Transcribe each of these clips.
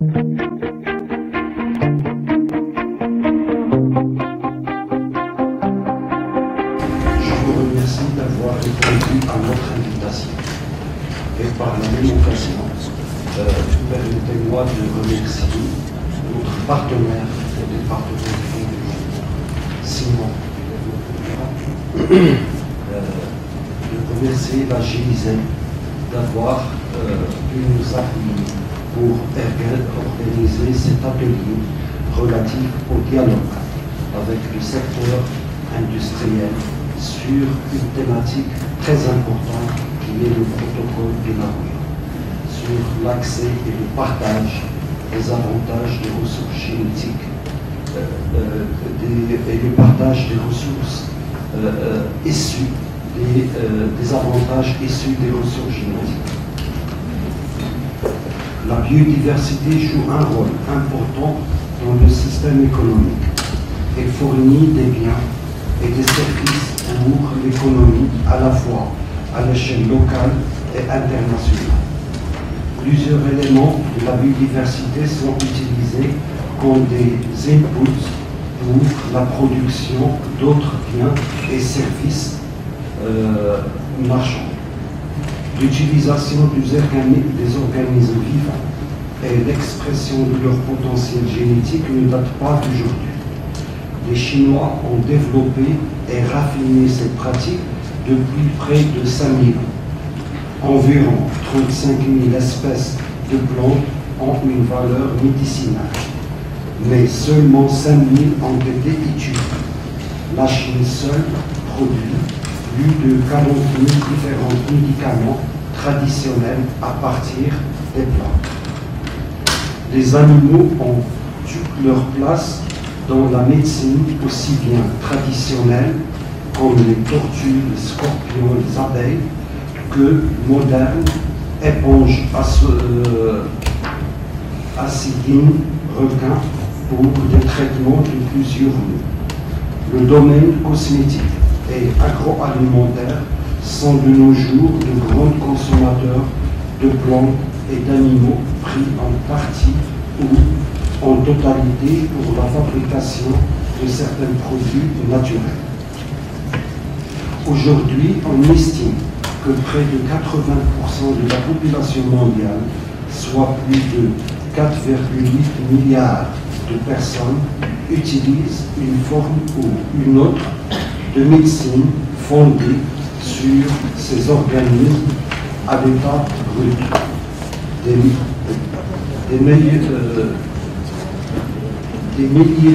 vous remercie d'avoir répondu à notre invitation. Et par la même occasion, permettez-moi de remercier notre partenaire au département de Simon. De remercier la GIZ d'avoir pu nous appuyer pour organiser cet atelier relatif au dialogue avec le secteur industriel sur une thématique très importante qui est le protocole de Nagoya, sur l'accès et le partage des avantages des ressources génétiques et le partage des ressources issues des avantages issus des ressources génétiques. La biodiversité joue un rôle important dans le système économique. Elle fournit des biens et des services pour l'économie à la fois à l'échelle locale et internationale. Plusieurs éléments de la biodiversité sont utilisés comme des inputs pour la production d'autres biens et services marchands. L'utilisation des organismes vivants et l'expression de leur potentiel génétique ne datent pas d'aujourd'hui. Les Chinois ont développé et raffiné cette pratique depuis près de 5000 ans. Environ 35 000 espèces de plantes ont une valeur médicinale, mais seulement 5 000 ont été étudiées. La Chine seule produit plus de 40 000 différents médicaments traditionnels à partir des plantes. Les animaux ont toute leur place dans la médecine aussi bien traditionnelle comme les tortues, les scorpions, les abeilles, que moderne, éponge, acidine, requin, pour des traitements de plusieurs mots. Le domaine cosmétique et agroalimentaire sont de nos jours de grands consommateurs de plantes et d'animaux pris en partie ou en totalité pour la fabrication de certains produits naturels. Aujourd'hui, on estime que près de 80% de la population mondiale, soit plus de 4,8 milliards de personnes, utilisent une forme ou une autre de médecine fondée sur ces organismes à l'état brut. Des milliers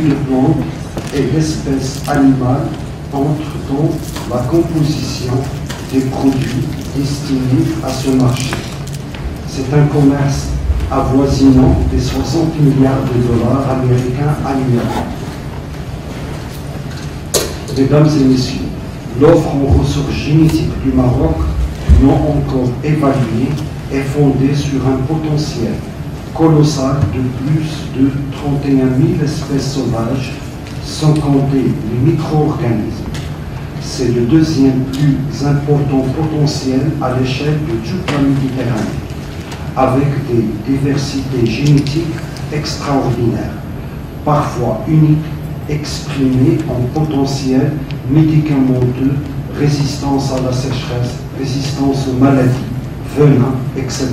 de plantes et d'espèces animales entrent dans la composition des produits destinés à ce marché. C'est un commerce avoisinant des 60 milliards de dollars américains annuellement. Mesdames et messieurs, l'offre en ressources génétiques du Maroc, non encore évaluée, est fondée sur un potentiel colossal de plus de 31 000 espèces sauvages, sans compter les micro-organismes. C'est le deuxième plus important potentiel à l'échelle de toute la Méditerranée, avec des diversités génétiques extraordinaires, parfois uniques, exprimées en potentiel médicamenteux, résistance à la sécheresse, résistance aux maladies, venin, etc.,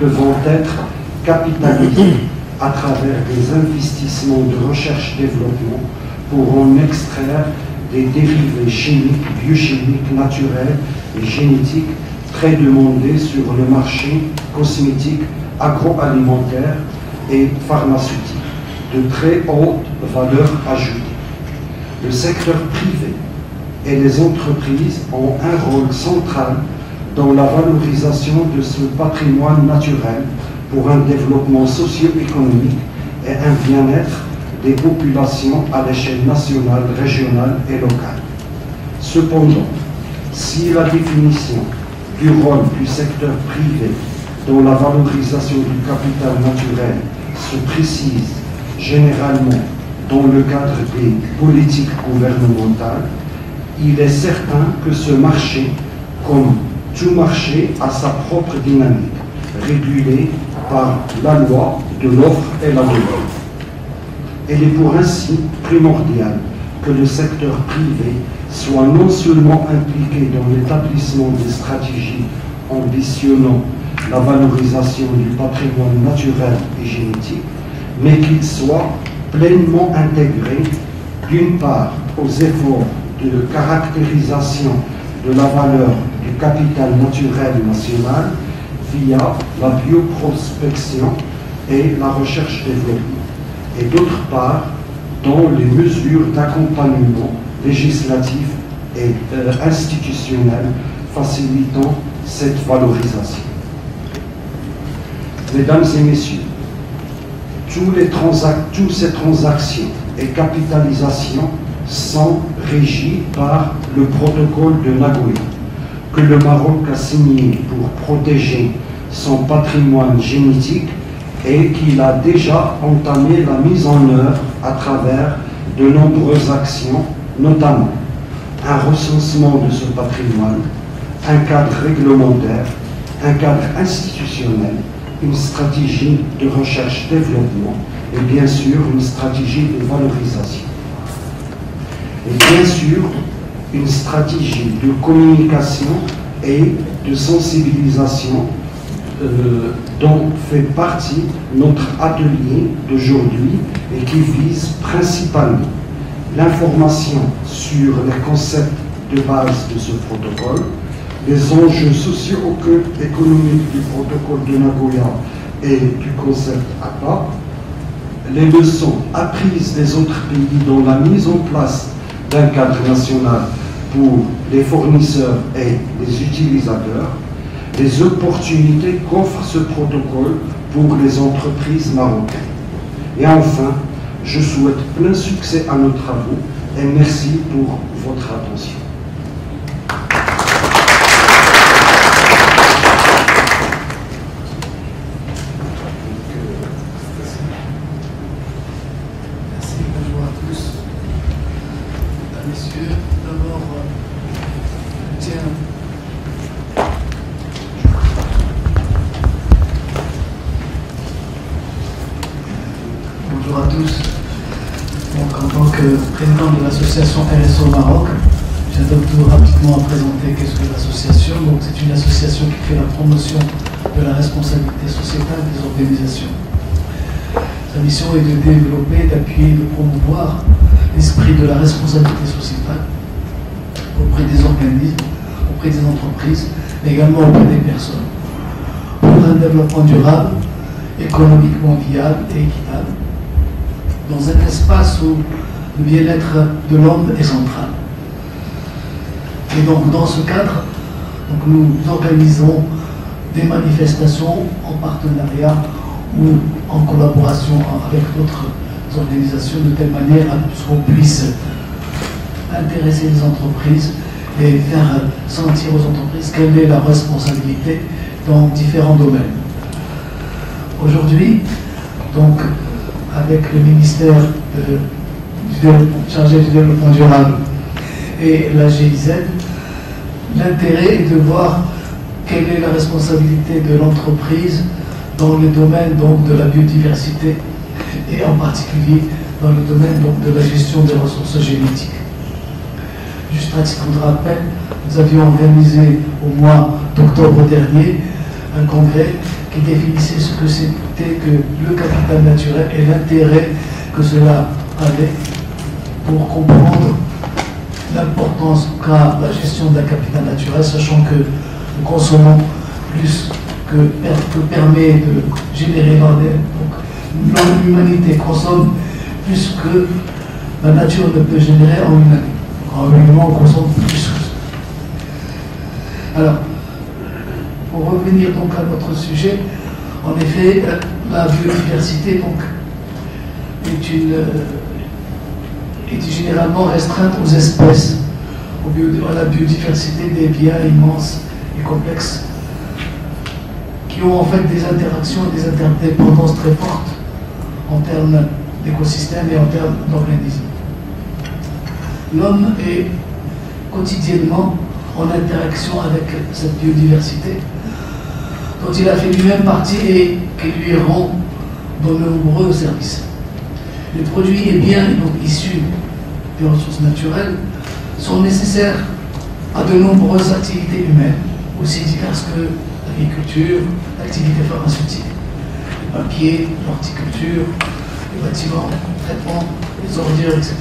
peuvent être capitalisés à travers des investissements de recherche-développement pour en extraire des dérivés chimiques, biochimiques, naturels et génétiques très demandés sur le marché cosmétique, agroalimentaire et pharmaceutique, de très haute valeur ajoutée. Le secteur privé et les entreprises ont un rôle central dans la valorisation de ce patrimoine naturel pour un développement socio-économique et un bien-être des populations à l'échelle nationale, régionale et locale. Cependant, si la définition du rôle du secteur privé dans la valorisation du capital naturel se précise généralement dans le cadre des politiques gouvernementales, il est certain que ce marché, comme tout marché, a sa propre dynamique, régulée par la loi de l'offre et la demande. Il est pour ainsi primordial que le secteur privé soit non seulement impliqué dans l'établissement des stratégies ambitionnant la valorisation du patrimoine naturel et génétique, mais qu'il soit pleinement intégré d'une part aux efforts de caractérisation de la valeur du capital naturel national via la bioprospection et la recherche-développement, et d'autre part dans les mesures d'accompagnement législatif et institutionnel facilitant cette valorisation. Mesdames et messieurs, toutes ces transactions et capitalisations sont régies par le protocole de Nagoya, que le Maroc a signé pour protéger son patrimoine génétique et qu'il a déjà entamé la mise en œuvre à travers de nombreuses actions, notamment un recensement de ce patrimoine, un cadre réglementaire, un cadre institutionnel, une stratégie de recherche-développement et bien sûr une stratégie de valorisation. Et bien sûr, une stratégie de communication et de sensibilisation dont fait partie notre atelier d'aujourd'hui et qui vise principalement l'information sur les concepts de base de ce protocole, les enjeux socio-économiques du protocole de Nagoya et du concept APA, les leçons apprises des autres pays dans la mise en place d'un cadre national pour les fournisseurs et les utilisateurs, les opportunités qu'offre ce protocole pour les entreprises marocaines. Et enfin, je souhaite plein succès à nos travaux et merci pour votre attention. Bonjour à tous. Donc, en tant que président de l'association RSO Maroc, j'adopte rapidement à présenter qu'est-ce que l'association. Donc, c'est une association qui fait la promotion de la responsabilité sociétale des organisations. Sa mission est de développer, d'appuyer, de promouvoir l'esprit de la responsabilité sociétale auprès des organismes, auprès des entreprises, mais également auprès des personnes, pour un développement durable, économiquement viable et équitable, dans un espace où le bien-être de l'homme est central. Et donc, dans ce cadre, donc, nous organisons des manifestations en partenariat ou en collaboration avec d'autres organisations, de telle manière à ce qu'on puisse intéresser les entreprises et faire sentir aux entreprises quelle est la responsabilité dans différents domaines. Aujourd'hui, donc, avec le ministère chargé du développement durable et la GIZ, l'intérêt est de voir quelle est la responsabilité de l'entreprise dans le domaine donc, de la biodiversité et en particulier dans le domaine donc, de la gestion des ressources génétiques. Juste à titre de rappel, nous avions organisé au mois d'octobre dernier un congrès qui définissait ce que c'était que le capital naturel et l'intérêt que cela avait pour comprendre l'importance qu'a la gestion d'un capital naturel, sachant que nous consommons plus que permet de générer donc l'humanité consomme plus que la nature ne peut générer en une année. En un moment, on consomme plus que ça. Alors, pour revenir donc à notre sujet, en effet, la biodiversité donc, est généralement restreinte aux espèces, à la biodiversité des biens immenses et complexes, qui ont en fait des interactions et des interdépendances très fortes en termes d'écosystème et en termes d'organismes. L'homme est quotidiennement en interaction avec cette biodiversité dont il a fait lui-même partie et qui lui rend de nombreux services. Les produits et biens donc issus des ressources naturelles sont nécessaires à de nombreuses activités humaines, aussi diverses que l'agriculture, l'activité pharmaceutique, le papier, l'horticulture, les bâtiments, le traitement, les ordures, etc.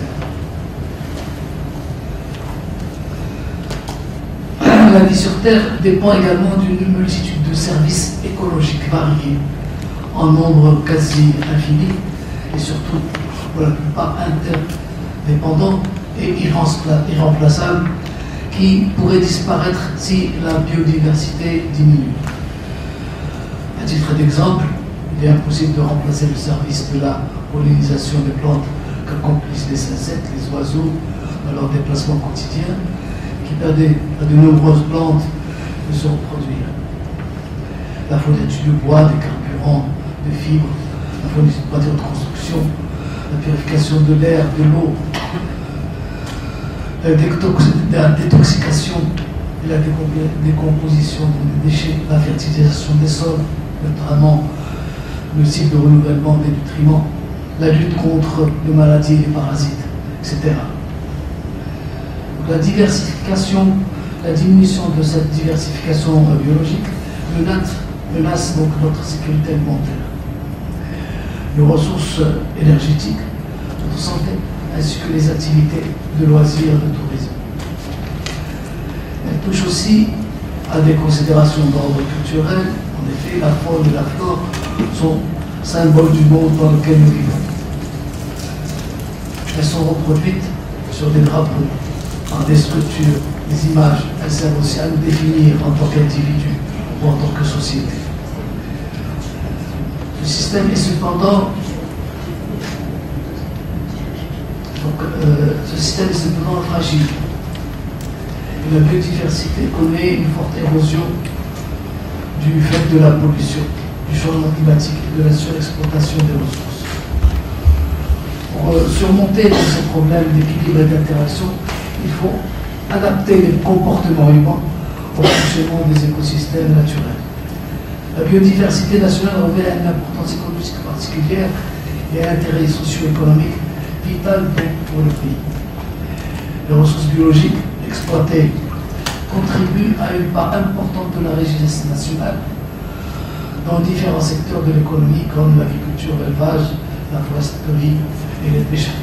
La vie sur Terre dépend également d'une multitude de services écologiques variés, en nombre quasi infini, et surtout pour la plupart interdépendants et irremplaçables, qui pourraient disparaître si la biodiversité diminue. À titre d'exemple, il est impossible de remplacer le service de la pollinisation des plantes qu'accomplissent les insectes, les oiseaux, dans leur déplacement quotidien, qui perdaient à de nombreuses plantes de se reproduire. La fourniture de bois, des carburants, de fibres, la fourniture de matériaux de construction, la purification de l'air, de l'eau, la détoxication et la décomposition des déchets, la fertilisation des sols, notamment le cycle de renouvellement des nutriments, la lutte contre les maladies et les parasites, etc. Donc la diversification, la diminution de cette diversification biologique menace donc notre sécurité alimentaire, les ressources énergétiques, notre santé, ainsi que les activités de loisirs, de tourisme. Elle touche aussi à des considérations d'ordre culturel. En effet, la faune et la flore sont symboles du monde dans lequel nous vivons. Elles sont reproduites sur des drapeaux, par des structures, des images. Elles servent aussi à nous définir en tant qu'individus ou en tant que société. Ce système est cependant fragile. Et la biodiversité connaît une forte érosion du fait de la pollution, du changement climatique et de la surexploitation des ressources. Pour surmonter tous ces problèmes d'équilibre et d'interaction, il faut adapter les comportements humains au fonctionnement des écosystèmes naturels. La biodiversité nationale revêt une importance écologique particulière et un intérêt socio-économique vital pour le pays. Les ressources biologiques exploitées contribuent à une part importante de la richesse nationale dans différents secteurs de l'économie comme l'agriculture, l'élevage, la foresterie et les pêcheries.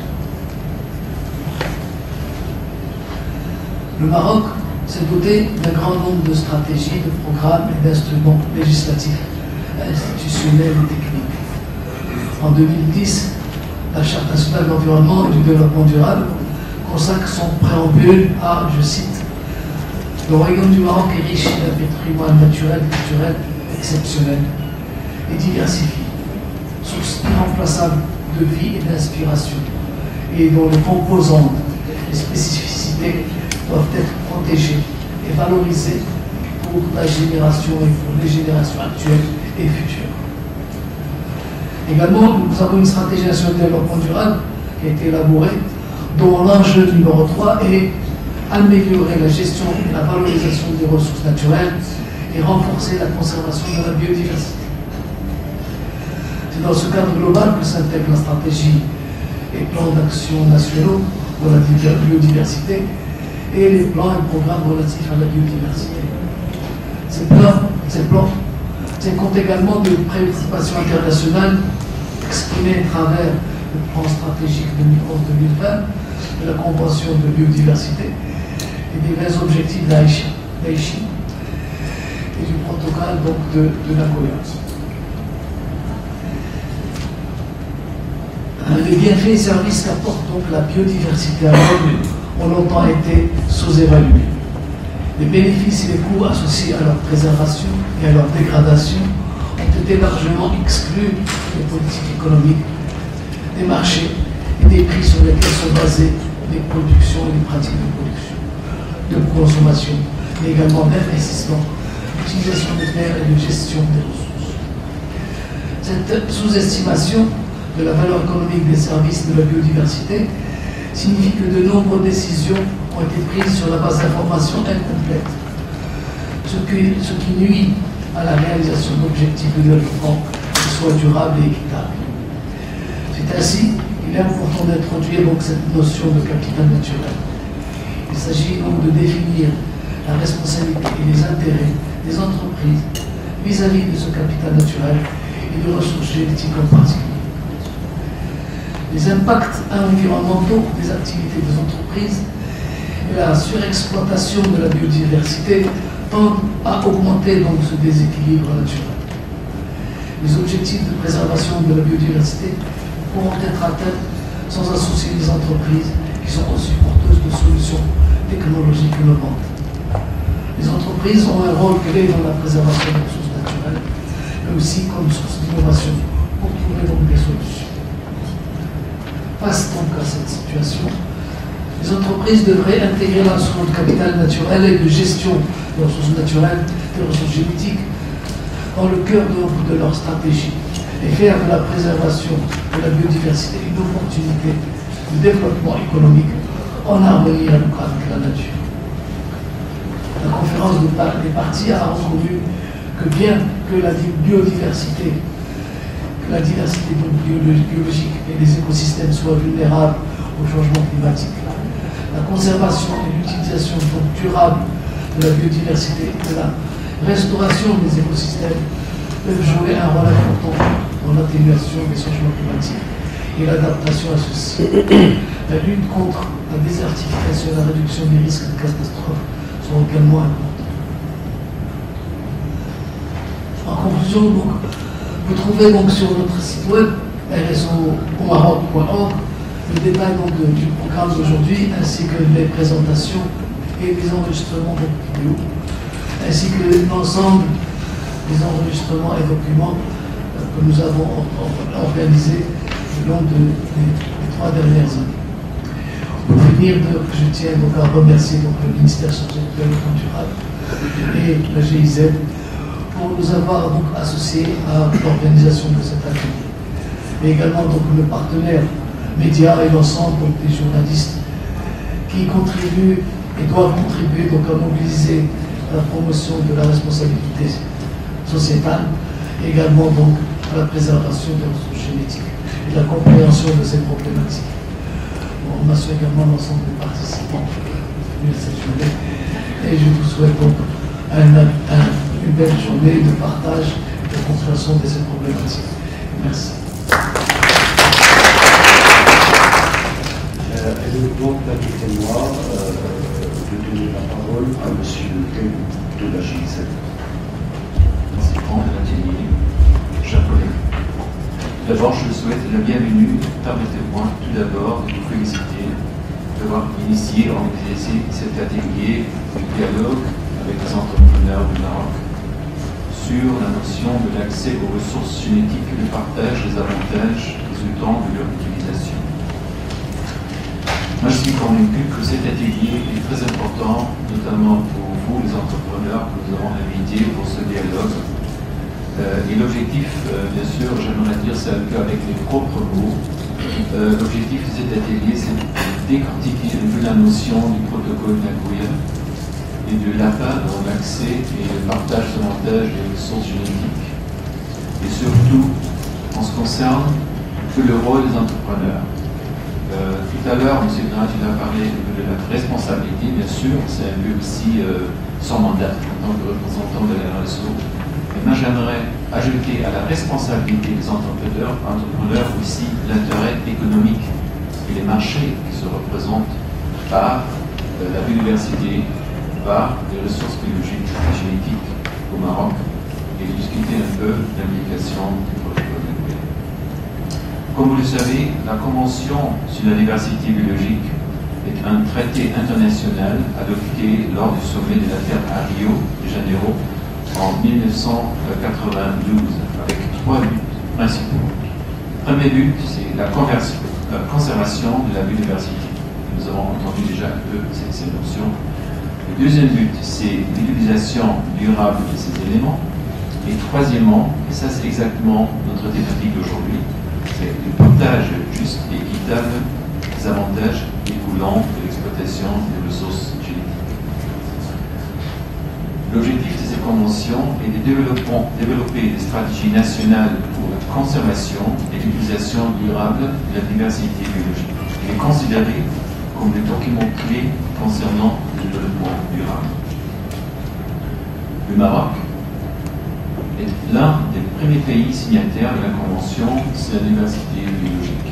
Le Maroc s'est doté d'un grand nombre de stratégies, de programmes et d'instruments législatifs, institutionnels et techniques. En 2010, la Charte nationale de l'environnement et du développement durable consacre son préambule à, je cite, « Le royaume du Maroc est riche d'un patrimoine naturel et culturel exceptionnel et diversifié, source irremplaçable de vie et d'inspiration, et dont les composantes et spécificités doivent être protégées et valorisées pour la génération et pour les générations actuelles et futures. » Également, nous avons une stratégie nationale de développement durable qui a été élaborée, dont l'enjeu numéro 3 est améliorer la gestion et la valorisation des ressources naturelles et renforcer la conservation de la biodiversité. C'est dans ce cadre global que s'intègre la stratégie et plans d'action nationaux pour la biodiversité et les plans et programmes relatifs à la biodiversité. Ces plans comptent également de préoccupations internationales exprimées à travers le plan stratégique 2011-2020 de la Convention de biodiversité et des 20 objectifs d'Aichi et du protocole donc de Nagoya. Les bienfaits et services qu'apporte donc la biodiversité à l'homme ont longtemps été sous-évalués. Les bénéfices et les coûts associés à leur préservation et à leur dégradation ont été largement exclus des politiques économiques, des marchés et des prix sur lesquels sont basées les productions et les pratiques de production, de consommation, mais également d'investissement, d'utilisation des terres et de gestion des ressources. Cette sous-estimation de la valeur économique des services de la biodiversité signifie que de nombreuses décisions ont été prises sur la base d'informations incomplètes, ce qui nuit à la réalisation d'objectifs de développement qui soient durables et équitables. C'est ainsi qu'il est important d'introduire donc cette notion de capital naturel. Il s'agit donc de définir la responsabilité et les intérêts des entreprises vis-à-vis de ce capital naturel et de ressources génétiques en particulier. Les impacts environnementaux des activités des entreprises et la surexploitation de la biodiversité tendent à augmenter donc ce déséquilibre naturel. Les objectifs de préservation de la biodiversité pourront être atteints sans associer les entreprises qui sont aussi porteuses de solutions technologiques innovantes. Les entreprises ont un rôle clé dans la préservation des ressources naturelles, mais aussi comme source d'innovation pour trouver donc des solutions. Face donc à cette situation, les entreprises devraient intégrer la notion de capital naturel et de gestion des ressources naturelles, des ressources génétiques, dans le cœur de leur stratégie et faire de la préservation de la biodiversité une opportunité de développement économique en harmonie avec la nature. La conférence des parties a reconnu que bien que la biodiversité, la diversité biologique et les écosystèmes soient vulnérables au changement climatique, la conservation et l'utilisation durable de la biodiversité et de la restauration des écosystèmes peuvent jouer un rôle important dans l'atténuation des changements climatiques et l'adaptation à ceux-ci. La lutte contre la désertification et la réduction des risques de catastrophes sont également importants. En conclusion, donc, vous trouvez donc sur notre site web rsomaroc.org le détail donc, du programme d'aujourd'hui, ainsi que les présentations et les enregistrements de vidéos, ainsi que l'ensemble des enregistrements et documents que nous avons organisés au long des 3 dernières années. Pour finir, je tiens donc à remercier donc, le ministère chargé du développement durable et la GIZ pour nous avoir donc associés à l'organisation de cet atelier. Et également donc le partenaire médias et l'ensemble des journalistes qui contribuent et doivent contribuer donc à mobiliser la promotion de la responsabilité sociétale, et également donc à la préservation des ressources génétiques et de la compréhension de ces problématiques. On remercie également l'ensemble des participants de cette journée et je vous souhaite donc une belle journée de partage et de compréhension de ces problématiques. Merci. Et donc permettez-moi de donner la parole à M. Théo de la GIZ. Président de l'atelier, chers collègues. D'abord, je vous souhaite la bienvenue. Permettez-moi tout d'abord de vous féliciter d'avoir initié, organisé cet atelier de dialogue avec les entrepreneurs du Maroc sur la notion de l'accès aux ressources génétiques et le partage des avantages résultant de leur utilisation. Moi, je suis convaincu que cet atelier est très important, notamment pour vous, les entrepreneurs que nous avons invités pour ce dialogue. Et l'objectif, bien sûr, j'aimerais dire ça avec mes propres mots, l'objectif de cet atelier, c'est de décortiquer un peu la notion du protocole Nagoya et de l'appât dans l'accès et le partage davantage des ressources génétiques. Et surtout, en ce qui concerne le rôle des entrepreneurs. Tout à l'heure, M. Grant, il a parlé de la responsabilité, bien sûr, c'est un peu aussi son mandat en tant que représentant de la RSO. Et moi, j'aimerais ajouter à la responsabilité des entrepreneurs aussi l'intérêt économique et les marchés qui se représentent par la biodiversité, par les ressources biologiques et génétiques au Maroc, et discuter un peu de l'implication du protocole Nagoya. Comme vous le savez, la Convention sur la diversité biologique est un traité international adopté lors du sommet de la Terre à Rio de Janeiro en 1992, avec 3 buts principaux. Le premier but, c'est la conservation de la biodiversité. Nous avons entendu déjà un peu ces notions. Le deuxième but, c'est l'utilisation durable de ces éléments. Et troisièmement, et ça c'est exactement notre thématique d'aujourd'hui, c'est le partage juste et équitable des avantages découlant de l'exploitation des ressources génétiques. L'objectif de ces convention est de développer des stratégies nationales pour la conservation et l'utilisation durable de la diversité biologique. Il est considéré comme le document clé concernant le développement durable. Le Maroc est l'un des premiers pays signataires de la Convention sur la diversité biologique.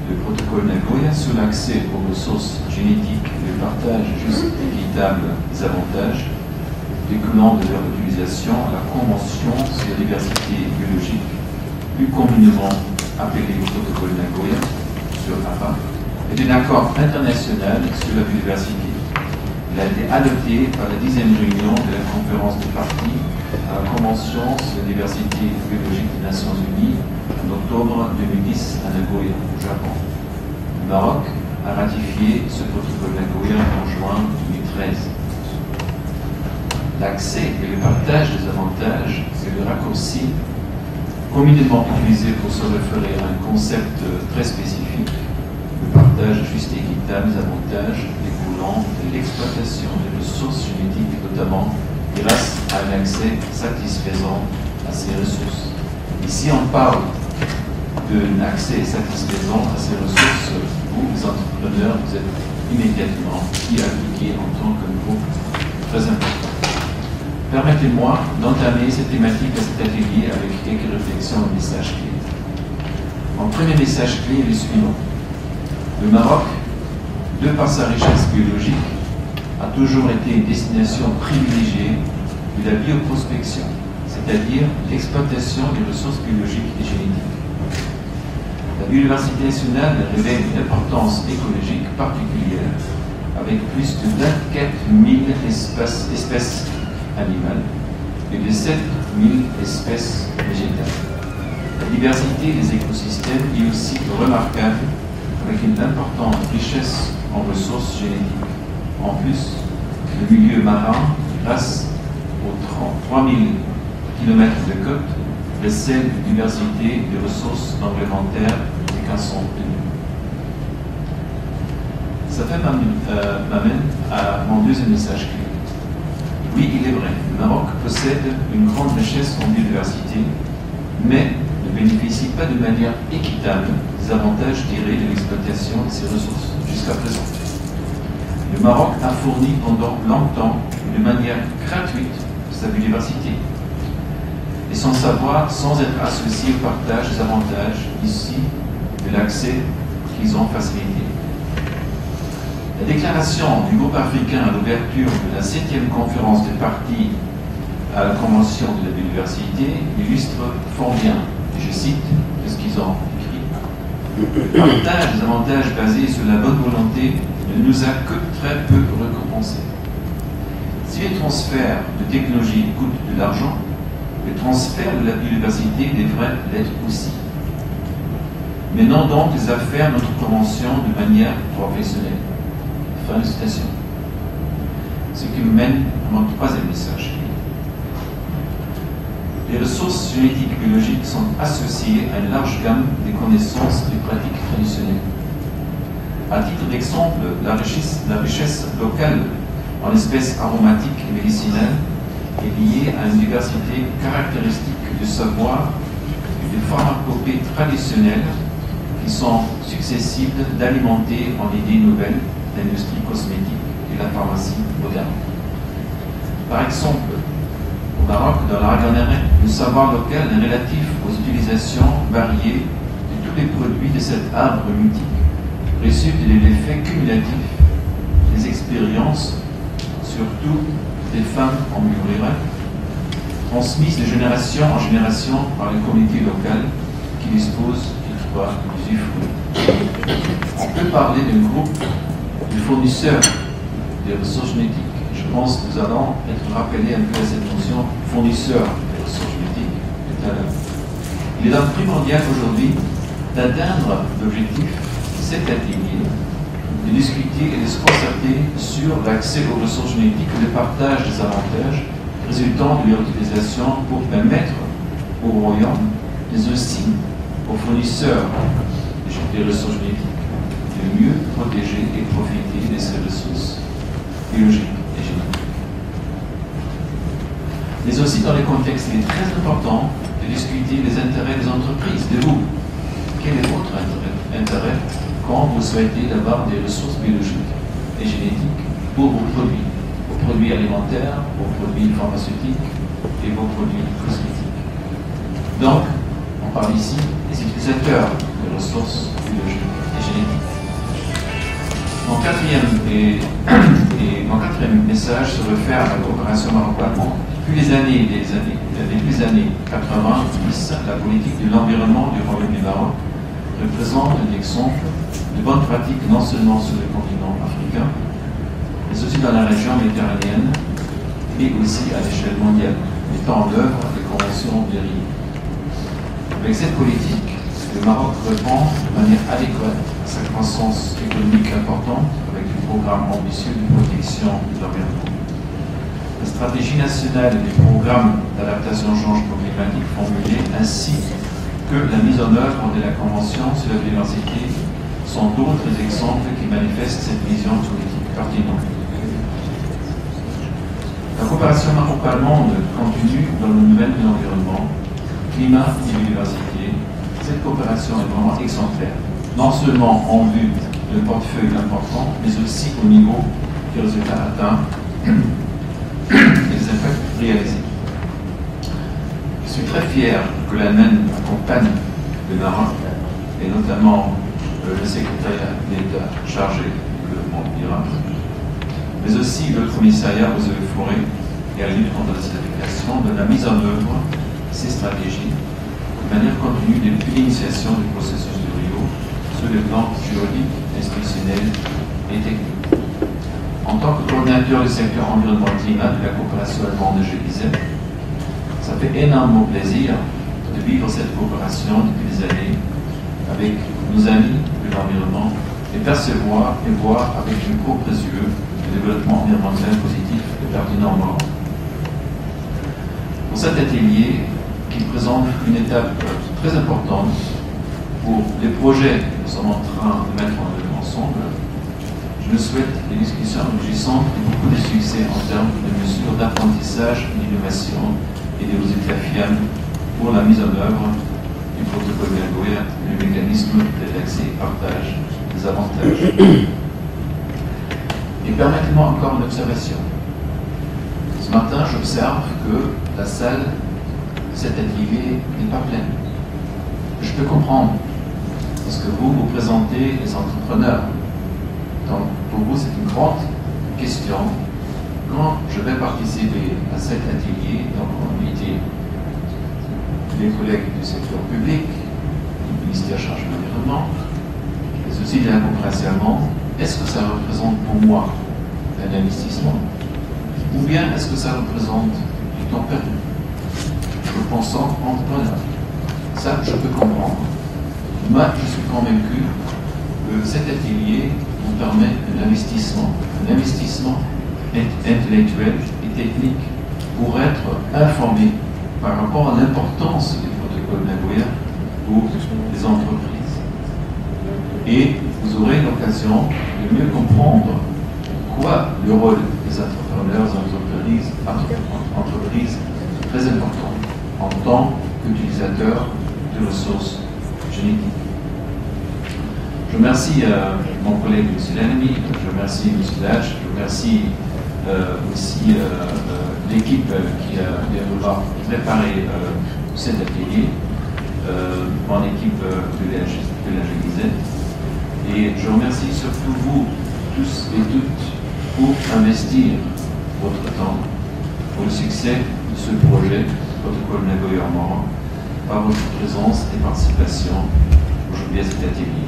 Le protocole Nagoya sur l'accès aux ressources génétiques et le partage juste et équitable des avantages découlant de leur utilisation à la Convention sur la diversité biologique, plus communément appelé protocole Nagoya sur APA, est un accord international sur la biodiversité. Il a été adopté par la 10e réunion de la conférence des parties à la Convention sur la diversité biologique des Nations Unies en octobre 2010 à Nagoya, au Japon. Le Maroc a ratifié ce protocole Nagoya en juin 2013. L'accès et le partage des avantages, c'est le raccourci communément utilisé pour se référer à un concept très spécifique. Le partage juste et équitable des avantages découlant de l'exploitation des ressources génétiques, notamment grâce à un accès satisfaisant à ces ressources. Ici, on parle d'un accès satisfaisant à ces ressources où les entrepreneurs, vous êtes immédiatement y appliqués en tant que groupe très important. Permettez-moi d'entamer cette thématique à cet atelier avec quelques réflexions et messages clés. Mon premier message clé est le suivant. Le Maroc, de par sa richesse biologique, a toujours été une destination privilégiée de la bioprospection, c'est-à-dire l'exploitation des ressources biologiques et génétiques. La biodiversité nationale révèle une importance écologique particulière, avec plus de 24 000 espèces animales et de 7 000 espèces végétales. La diversité des écosystèmes est aussi remarquable, avec une importante richesse en ressources génétiques. En plus, le milieu marin, grâce aux 3000 km de côte, recèle une diversité de ressources complémentaires et qu'à son tenu. Ça m'amène à mon deuxième message clé. Oui, il est vrai, le Maroc possède une grande richesse en biodiversité, mais ne bénéficie pas de manière équitable des avantages tirés de l'exploitation de ses ressources jusqu'à présent. Le Maroc a fourni pendant longtemps, de manière gratuite, sa biodiversité, et sans savoir, sans être associé au partage des avantages ici de l'accès qu'ils ont facilité. La déclaration du groupe africain à l'ouverture de la 7e conférence des parties à la Convention de la biodiversité illustre fort bien, et je cite, ce qu'ils ont écrit. Le partage des avantages basés sur la bonne volonté ne nous a que très peu récompensés. Si les transferts de technologie coûtent de l'argent, le transfert de la biodiversité devrait l'être aussi. Menons donc les affaires de notre convention de manière professionnelle. Fin de citation. Ce qui me mène à mon troisième message. Les ressources génétiques biologiques sont associées à une large gamme de connaissances et pratiques traditionnelles. À titre d'exemple, la richesse locale en espèces aromatiques et médicinales est liée à une diversité caractéristique de savoir et de pharmacopées traditionnelles qui sont successibles d'alimenter en idées nouvelles l'industrie cosmétique et la pharmacie moderne. Par exemple, au Maroc, dans l'Aragonais, le savoir local est relatif aux utilisations variées de tous les produits de cet arbre mythique, résulte de l'effet cumulatif des expériences, surtout des femmes en milieu rural, transmises de génération en génération par les communautés locales qui disposent toutefois d'usufruit. On peut parler d'un groupe de fournisseurs des ressources génétiques. Je pense que nous allons être rappelés un peu à cette notion fournisseur des ressources génétiques tout à l'heure. Il est donc primordial aujourd'hui d'atteindre l'objectif de cet atelier, de discuter et de se concerter sur l'accès aux ressources génétiques et le partage des avantages résultant de leur utilisation pour permettre au royaume, mais aussi aux fournisseurs des ressources génétiques de mieux protéger et profiter de ces ressources biologiques et génétiques. mais aussi dans le contexte, il est très important de discuter des intérêts des entreprises, de vous. Quel est votre intérêt quand vous souhaitez avoir des ressources biologiques et génétiques pour vos produits alimentaires, vos produits pharmaceutiques et vos produits cosmétiques. Donc, on parle ici des utilisateurs de ressources biologiques et génétiques. Mon quatrième message se réfère à la coopération maroco-allemande. Depuis les années 90, la politique de l'environnement du Royaume du Maroc représente un exemple de bonnes pratiques non seulement sur le continent africain, mais aussi dans la région méditerranéenne et aussi à l'échelle mondiale, mettant en œuvre les conventions de Rio. Avec cette politique, le Maroc répond de manière adéquate à sa croissance économique importante avec un programme ambitieux de protection de l'environnement. La stratégie nationale et les programmes d'adaptation au changement climatique formulés ainsi que la mise en œuvre de la Convention sur la biodiversité sont d'autres exemples qui manifestent cette vision politique pertinente. La coopération maroco-allemande continue dans le domaine de l'environnement, climat et biodiversité. Cette coopération est vraiment exemplaire, non seulement en vue d'un portefeuille important, mais aussi au niveau des résultats atteints et des impacts réalisés. Je suis très fier que l'Allemagne accompagne le Maroc, et notamment le secrétariat d'État chargé du développement durable, mais aussi le commissariat aux eaux et forêts et à la lutte contre la désertification de la mise en œuvre de ces stratégies de manière continue depuis l'initiation du processus de Rio sur le plan juridique, institutionnel et technique. En tant que coordinateur du secteur environnement et climat de la coopération allemande de GIZ, ça fait énormément plaisir de vivre cette coopération depuis des années avec nos amis de l'environnement et percevoir et voir avec de propres yeux le développement environnemental positif et pertinent au Maroc. Pour cet atelier, qui présente une étape très importante pour les projets que nous sommes en train de mettre en œuvre ensemble, je me souhaite des discussions enrichissantes et beaucoup de succès en termes de mesures d'apprentissage, d'innovation et de résultats fiables pour la mise en œuvre du protocole de Nagoya et le mécanisme d'accès et partage des avantages. Et permettez-moi encore une observation. Ce matin, j'observe que la salle, cet atelier, n'est pas pleine. Je peux comprendre, parce que vous présentez les entrepreneurs. Donc, pour vous, c'est une grande question. Quand je vais participer à cet atelier, donc on invite les collègues du secteur public, du ministère chargé de l'environnement, mais aussi de la coopération allemande, est-ce que ça représente pour moi un investissement? Ou bien est-ce que ça représente du temps perdu? Je pense entrepreneur. Ça, je peux comprendre. Moi, je suis convaincu que cet atelier nous permet un investissement intellectuel et technique pour être informé par rapport à l'importance du protocole Nagoya pour les entreprises. Et vous aurez l'occasion de mieux comprendre quoi le rôle des entrepreneurs, entreprises très important en tant qu'utilisateurs de ressources génétiques. Je remercie mon collègue M. Lennemi, je remercie M. Lach, je remercie aussi l'équipe qui a préparé cet atelier, mon équipe de la GIZ. Et je remercie surtout vous tous et toutes pour investir votre temps pour le succès de ce projet, protocole Nagoya au Maroc, par votre présence et participation aujourd'hui à cet atelier.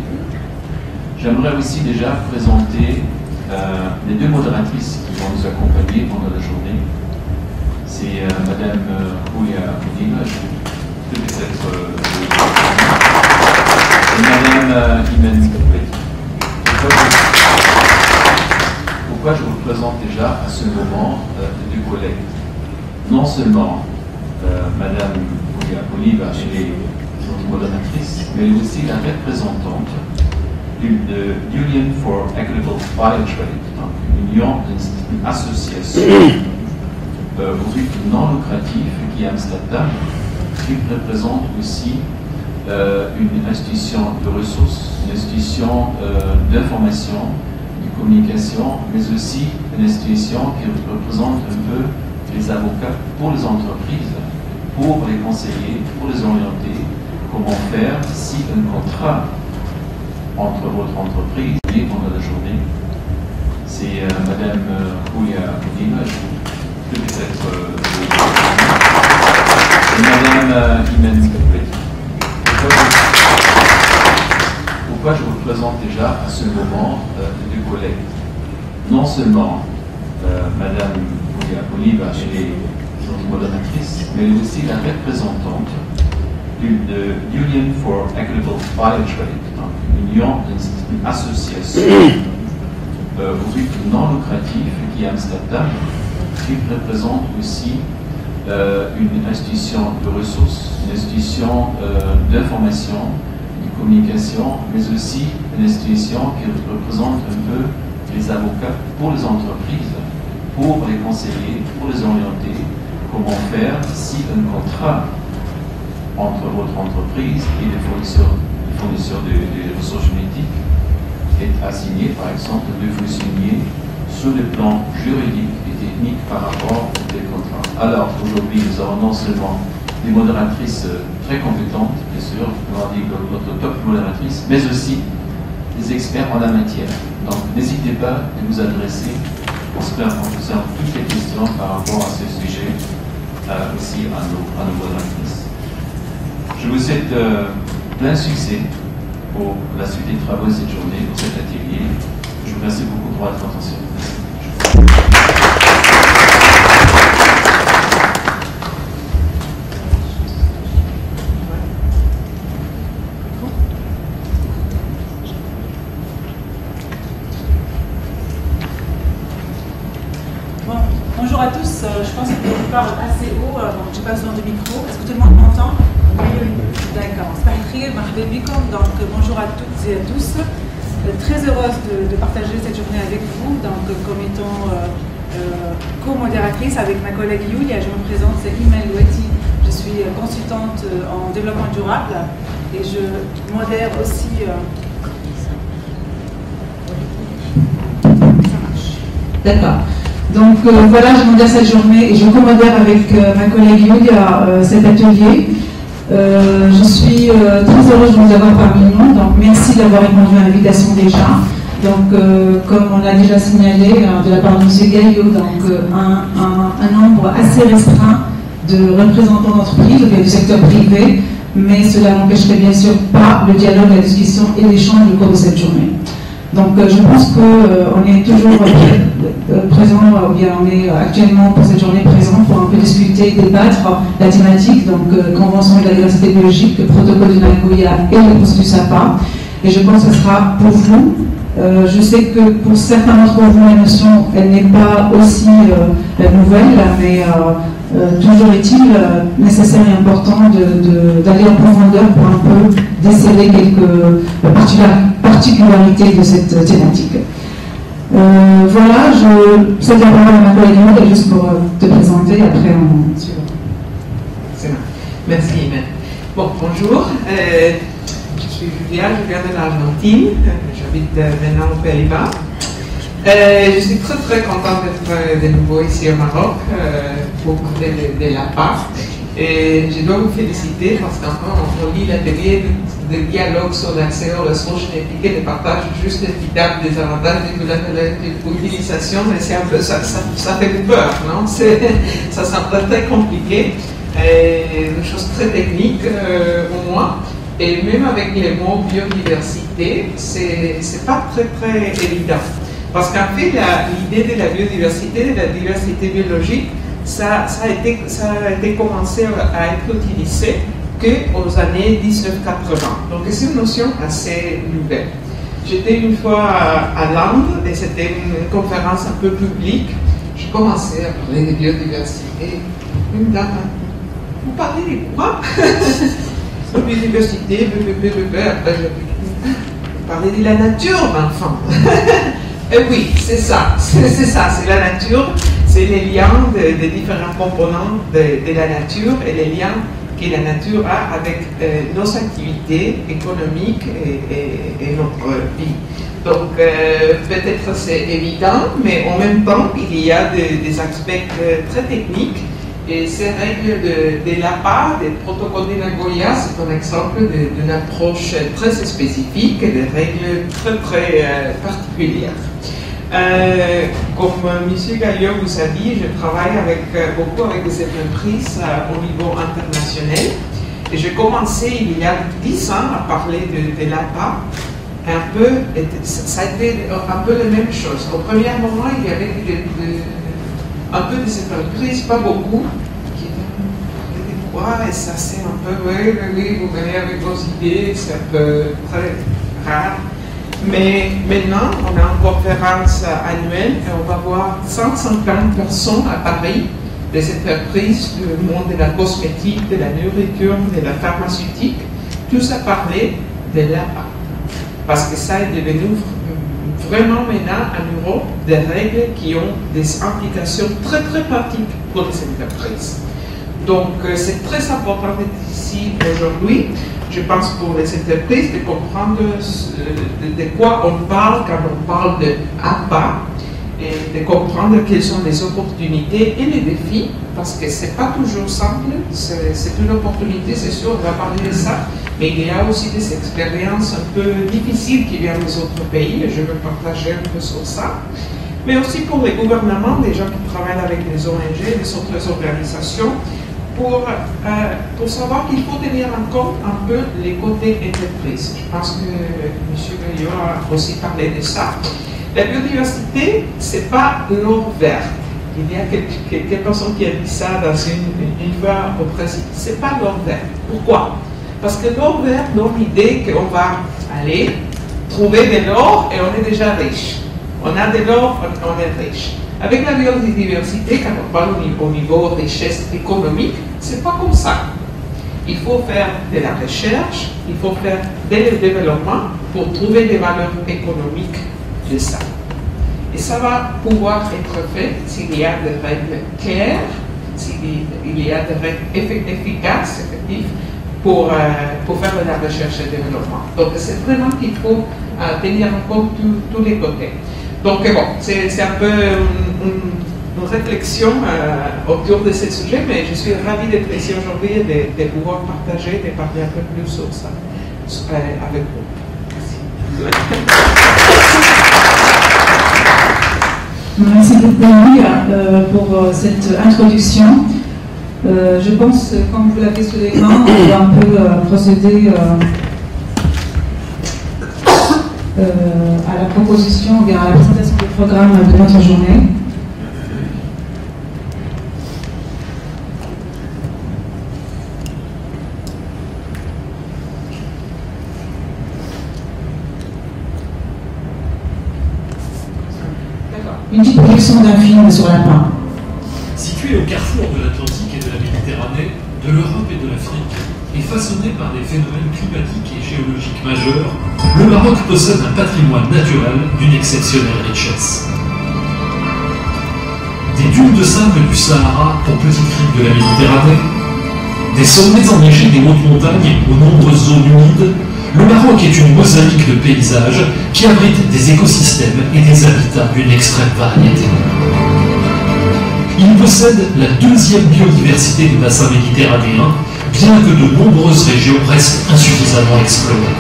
J'aimerais aussi déjà présenter les deux modératrices qui vont nous accompagner pendant la journée. C'est Madame Ouya Moudina, peut-être et Madame Imen Koupet. Pourquoi je vous présente déjà à ce moment les deux collègues? Non seulement Madame Ouya Oliva, elle est notre modératrice, mais aussi la représentante de Union for Equitable Biotrade, une association au but non lucratif qui est Amsterdam, qui représente aussi une institution de ressources, une institution d'information, de communication, mais aussi une institution qui représente un peu les avocats pour les entreprises, pour les conseiller, pour les orienter, comment faire si un contrat entre votre entreprise et pendant la journée. C'est Madame Julia Bonima, peut-être et Madame Imen Capelli. Pourquoi je vous présente déjà à ce moment deux collègues? Non seulement Madame Julia Bonima, elle est modératrice, mais aussi la représentante de Union for Equitable Fire Trade, une association au but non lucratif qui est Amsterdam, qui représente aussi une institution de ressources, une institution d'information, de communication, mais aussi une institution qui représente un peu les avocats pour les entreprises, pour les conseiller, pour les orienter, comment faire si un contrat entre votre entreprise et les fournisseurs de ressources génétiques est assigné, par exemple, de vous signer sur le plan juridique et technique par rapport aux contrats. Alors, aujourd'hui, nous avons non seulement des modératrices très compétentes, bien sûr, on dit notre top modératrice, mais aussi des experts en la matière. Donc, n'hésitez pas à vous adresser en faisant toutes les questions par rapport à ce sujet aussi à nos modératrices. Je vous souhaite plein succès pour la suite des travaux de cette journée, pour cet atelier. Je vous remercie beaucoup pour votre attention. Bonjour à tous, je pense que je parle assez haut, donc je n'ai pas besoin de micro. Est-ce que tout le monde m'entend? Oui. D'accord. Donc bonjour à toutes et à tous. Très heureuse de partager cette journée avec vous, donc comme étant co-modératrice avec ma collègue Yulia. Je me présente, c'est Imen Louetti. Je suis consultante en développement durable et je modère aussi. Ça marche. D'accord. Donc voilà, je modère cette journée et je co-modère avec ma collègue Yulia cet atelier. Je suis très heureuse de vous avoir parmi nous, donc merci d'avoir répondu à l'invitation déjà. Donc comme on l'a déjà signalé de la part de M. Gaillot, donc un nombre assez restreint de représentants d'entreprises du secteur privé, mais cela n'empêcherait bien sûr pas le dialogue, la discussion et l'échange au cours de cette journée. Donc je pense qu'on est toujours présent, ou bien on est actuellement pour cette journée présent pour un peu discuter, débattre la thématique, donc Convention de la diversité biologique, protocole de Nagoya et le processus APA. Et je pense que ce sera pour vous. Je sais que pour certains d'entre vous, la notion, elle n'est pas aussi nouvelle, mais toujours est-il nécessaire et important d'aller en profondeur pour un peu déceler quelques particularités de cette thématique. Voilà, je cède la parole à ma collègue juste pour te présenter, après on suivra. C'est bon. Merci, Imen. Bon, bonjour. Je suis Julia, je viens de l'Argentine. J'habite maintenant aux Pays-Bas. Je suis très très contente d'être de nouveau ici au Maroc pour parler de la PAF. Et je dois vous féliciter parce qu'enfin on lit l'atelier de dialogue sur l'accès aux ressources génétiques et de partage juste équitable des avantages de l'utilisation, mais c'est un peu ça fait peur, non? Ça semble très compliqué, une chose très technique au moins. Et même avec les mots biodiversité, c'est pas très très évident. Parce qu'en fait, l'idée de la biodiversité, de la diversité biologique, ça a été commencé à être utilisé qu'aux années 1980. Donc c'est une notion assez nouvelle. J'étais une fois à Londres et c'était une conférence un peu publique. J'ai commencé à parler de biodiversité. Une dame, vous parlez de quoi? Biodiversité, après vous parlez de la nature, l'enfant. Et oui, c'est ça, c'est la nature. c'est les liens des différents composants de la nature et les liens que la nature a avec nos activités économiques et notre vie. Donc, peut-être c'est évident, mais en même temps, il y a des aspects très techniques. Et ces règles de l'APA, des protocoles de Nagoya, c'est un exemple d'une approche très spécifique et des règles très, très particulières. Comme M. Gallio vous a dit, je travaille beaucoup avec des entreprises au niveau international. Et j'ai commencé il y a 10 ans à parler de l'APA. Ça a été un peu la même chose. Au premier moment, il y avait un peu des entreprises, pas beaucoup, qui disaient quoi, et ça c'est un peu, oui, vous venez avec vos idées, c'est un peu très rare. Mais maintenant, on a une conférence annuelle et on va voir 150 personnes à Paris, des entreprises du monde de la cosmétique, de la nourriture, de la pharmaceutique, tous à parler de l'APA. Parce que ça est devenu vraiment maintenant en Europe des règles qui ont des implications très très pratiques pour les entreprises. Donc c'est très important d'être ici aujourd'hui. Je pense pour les entreprises de comprendre de quoi on parle quand on parle de APA et de comprendre quelles sont les opportunités et les défis, parce que c'est pas toujours simple, c'est une opportunité, c'est sûr, on va parler de ça, mais il y a aussi des expériences un peu difficiles qui viennent des autres pays, et je vais partager un peu sur ça. Mais aussi pour les gouvernements, des gens qui travaillent avec les ONG, les autres organisations, pour savoir qu'il faut tenir en compte un peu les côtés entreprises. Je pense que M. Gallio a aussi parlé de ça. La biodiversité, ce n'est pas l'or vert. Il y a quelques personnes qui a dit ça dans une fois au président. Ce n'est pas l'or vert. Pourquoi? Parce que l'or vert donne l'idée qu'on va aller trouver de l'or et on est déjà riche. On a de l'or, on est riche. Avec la biodiversité, quand on parle au niveau richesse économique, c'est pas comme ça. Il faut faire de la recherche, il faut faire du développement pour trouver des valeurs économiques de ça. Et ça va pouvoir être fait s'il y a des règles claires, s'il y a des règles efficaces, effectives, pour faire de la recherche et développement. Donc c'est vraiment qu'il faut tenir en compte tous les côtés. Donc bon, c'est un peu une réflexion autour de ce sujet, mais je suis ravie d'être ici aujourd'hui et de pouvoir partager, de parler un peu plus sur ça avec vous. Merci. Merci beaucoup pour cette introduction. Je pense, comme vous l'avez sous les mains, on va un peu procéder à la proposition, ou bien à la présentation du programme de notre journée. Une petite projection d'un film sur la part. Situé au carrefour de l'Atlantique et de la Méditerranée, de l'Europe et de l'Afrique, et façonné par des phénomènes climatiques et géologiques majeurs, le Maroc possède un patrimoine naturel d'une exceptionnelle richesse. Des dunes de sable du Sahara aux petites criques de la Méditerranée, des sommets enneigés des hautes montagnes aux nombreuses zones humides, le Maroc est une mosaïque de paysages qui abrite des écosystèmes et des habitats d'une extrême variété. Il possède la deuxième biodiversité du bassin méditerranéen, bien que de nombreuses régions restent insuffisamment explorées.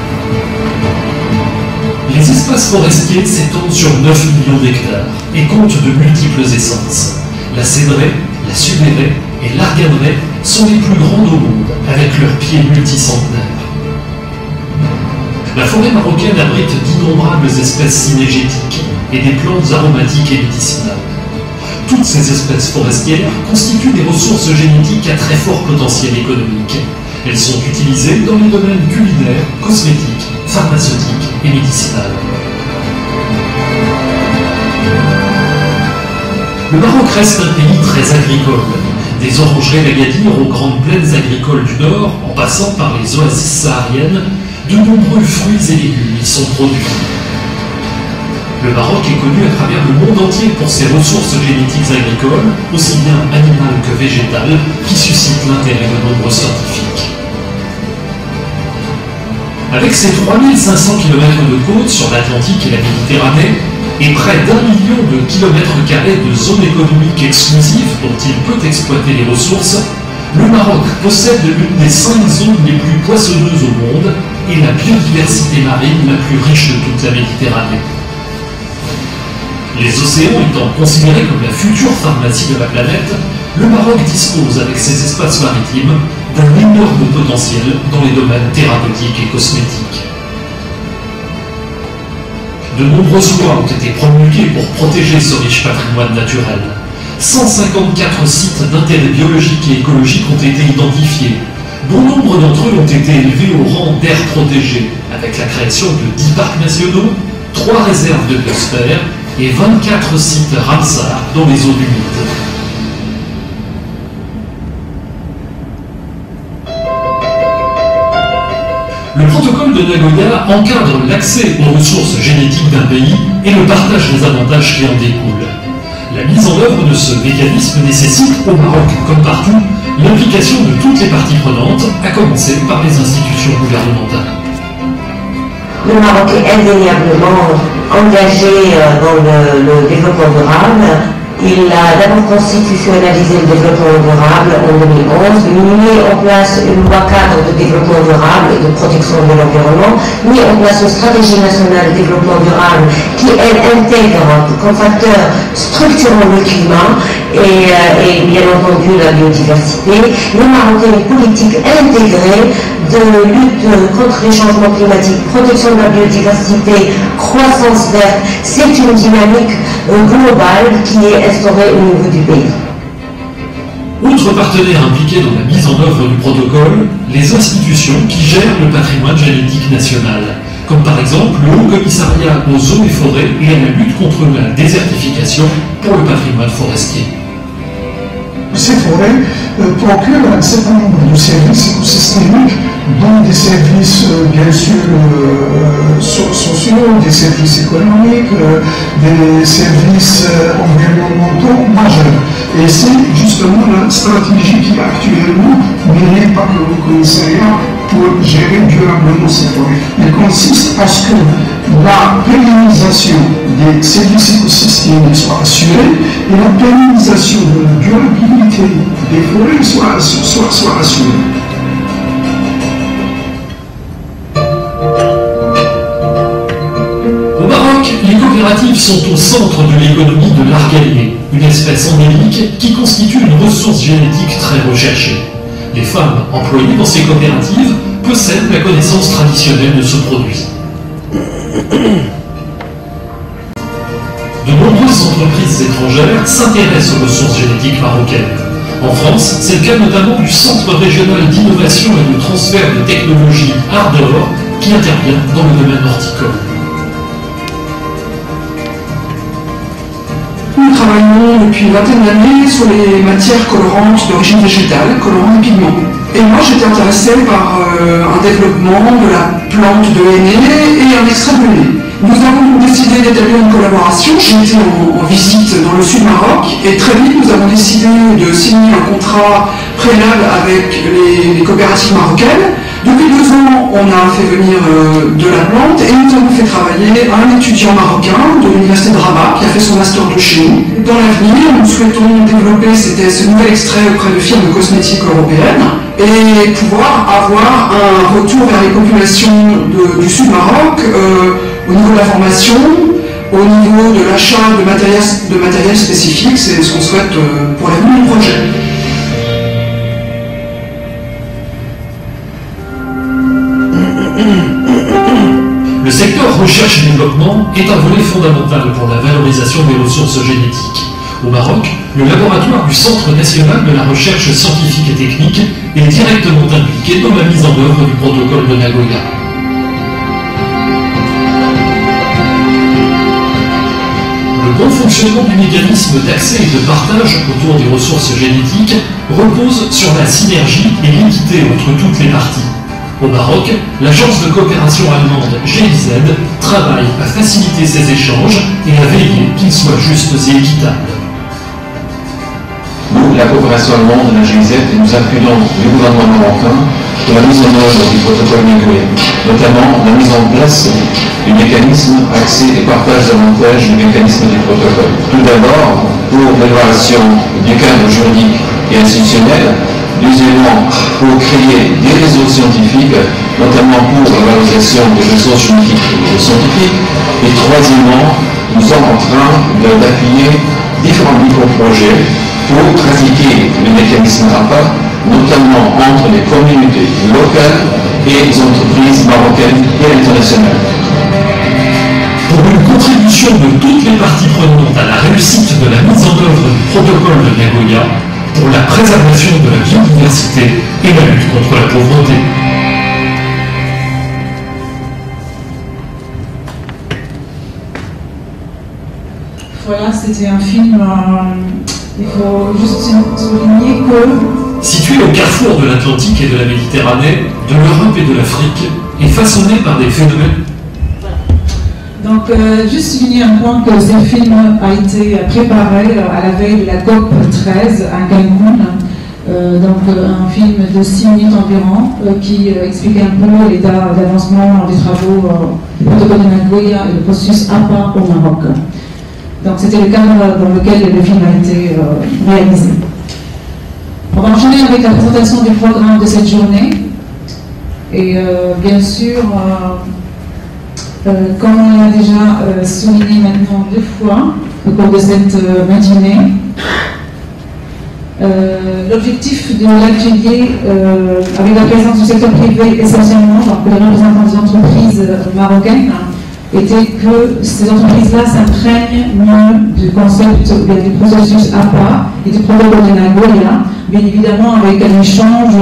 Les espaces forestiers s'étendent sur 9 millions d'hectares et comptent de multiples essences. La cédraie, la subérée et l'arganeraie sont les plus grandes au monde, avec leurs pieds multicentenaires. La forêt marocaine abrite d'innombrables espèces synégétiques et des plantes aromatiques et médicinales. Toutes ces espèces forestières constituent des ressources génétiques à très fort potentiel économique. Elles sont utilisées dans les domaines culinaires, cosmétiques, pharmaceutiques et médicinales. Le Maroc reste un pays très agricole. Des orangeries d'Agadir aux grandes plaines agricoles du Nord, en passant par les oasis sahariennes, de nombreux fruits et légumes y sont produits. Le Maroc est connu à travers le monde entier pour ses ressources génétiques agricoles, aussi bien animales que végétales, qui suscitent l'intérêt de nombreux scientifiques. Avec ses 3500 km de côte sur l'Atlantique et la Méditerranée, et près d'1 million de kilomètres carrés de zones économiques exclusives dont il peut exploiter les ressources, le Maroc possède l'une des 5 zones les plus poissonneuses au monde et la biodiversité marine la plus riche de toute la Méditerranée. Les océans étant considérés comme la future pharmacie de la planète, le Maroc dispose avec ses espaces maritimes d'un énorme potentiel dans les domaines thérapeutiques et cosmétiques. De nombreuses lois ont été promulguées pour protéger ce riche patrimoine naturel. 154 sites d'intérêt biologique et écologique ont été identifiés. Bon nombre d'entre eux ont été élevés au rang d'aires protégées, avec la création de 10 parcs nationaux, 3 réserves de biosphère et 24 sites Ramsar dans les zones humides. Le protocole de Nagoya encadre l'accès aux ressources génétiques d'un pays et le partage des avantages qui en découlent. La mise en œuvre de ce mécanisme nécessite, au Maroc comme partout, l'implication de toutes les parties prenantes, à commencer par les institutions gouvernementales. Le Maroc est indéniablement engagé dans le développement durable. Il a d'abord constitutionnalisé le développement durable en 2011, mis en place une loi cadre de développement durable et de protection de l'environnement, mis en place une stratégie nationale de développement durable qui, elle, intègre comme facteur structurant le climat et bien entendu la biodiversité. Le Maroc a une politique intégrée de lutte contre les changements climatiques, protection de la biodiversité, croissance verte. C'est une dynamique globale qui est instaurée au niveau du pays. Outre partenaires impliqués dans la mise en œuvre du protocole, les institutions qui gèrent le patrimoine génétique national, comme par exemple le Haut Commissariat aux eaux et forêts et à la lutte contre la désertification pour le patrimoine forestier. Ces forêts procurent un certain nombre de services écosystémiques, dont des services bien sûr sociaux, des services économiques, des services environnementaux majeurs. Et c'est justement la stratégie qui est actuellement menée par le Haut Commissariat pour gérer durablement ces forêts. Elle consiste à ce que la pérennisation des services écosystémiques soit assurée et la pérennisation de la durabilité des forêts soit assurée. Au Maroc, les coopératives sont au centre de l'économie de l'argalier, une espèce endémique qui constitue une ressource génétique très recherchée. Les femmes employées dans ces coopératives possèdent la connaissance traditionnelle de ce produit. De nombreuses entreprises étrangères s'intéressent aux ressources génétiques marocaines. En France, c'est le cas notamment du Centre régional d'innovation et de transfert de technologie Ardor qui intervient dans le domaine horticole. Nous travaillons depuis une vingtaine d'années sur les matières colorantes d'origine végétale, colorants et pigments. Et moi, j'étais intéressée par un développement de la plante de henné et un extrait de henné. Nous avons décidé d'établir une collaboration. J'ai été en visite dans le sud Maroc et très vite, nous avons décidé de signer un contrat préalable avec les coopératives marocaines. Depuis 2 ans, on a fait venir de la plante et nous avons fait travailler un étudiant marocain de l'université de Rabat qui a fait son master 2 chez nous. Dans l'avenir, nous souhaitons développer ce nouvel extrait auprès de firmes cosmétiques européennes et pouvoir avoir un retour vers les populations du sud Maroc au niveau de la formation, au niveau de l'achat de matériel spécifique. C'est ce qu'on souhaite pour l'avenir du projet. Le secteur recherche et développement est un volet fondamental pour la valorisation des ressources génétiques. Au Maroc, le laboratoire du Centre national de la recherche scientifique et technique est directement impliqué dans la mise en œuvre du protocole de Nagoya. Le bon fonctionnement du mécanisme d'accès et de partage autour des ressources génétiques repose sur la synergie et l'équité entre toutes les parties. Au Maroc, l'agence de coopération allemande GIZ travaille à faciliter ces échanges et à veiller qu'ils soient justes et équitables. Nous, la coopération allemande, la GIZ, nous appuyons le gouvernement marocain pour la mise en œuvre du protocole Nagoya, notamment la mise en place du mécanisme accès et partage davantage du mécanisme du protocole. Tout d'abord, pour l'évaluation du cadre juridique et institutionnel, deuxièmement, pour créer des réseaux scientifiques, notamment pour la valorisation des ressources scientifiques, et troisièmement, nous sommes en train d'appuyer différents micro-projets pour pratiquer le mécanisme APA, notamment entre les communautés locales et les entreprises marocaines et internationales. Pour une contribution de toutes les parties prenantes à la réussite de la mise en œuvre du protocole de Nagoya, pour la préservation de la biodiversité et la lutte contre la pauvreté. Voilà, c'était un film, il faut juste souligner que... Situé au carrefour de l'Atlantique et de la Méditerranée, de l'Europe et de l'Afrique, et façonné par des phénomènes... Donc, juste souligner un point que ce film a été préparé à la veille de la COP 13 à Cancun. Un film de 6 minutes environ qui explique un peu l'état d'avancement des travaux du protocole de Nagoya et le processus APA au Maroc. Donc, c'était le cadre dans lequel le film a été réalisé. On va enchaîner avec la présentation du programme de cette journée. Et bien sûr, comme on l'a déjà souligné maintenant 2 fois au cours de cette matinée, l'objectif de l'atelier, avec la présence du secteur privé essentiellement, donc les représentants des entreprises marocaines, était que ces entreprises-là s'imprègnent mieux du concept du processus APA et du protocole de Nagoya, bien évidemment avec un échange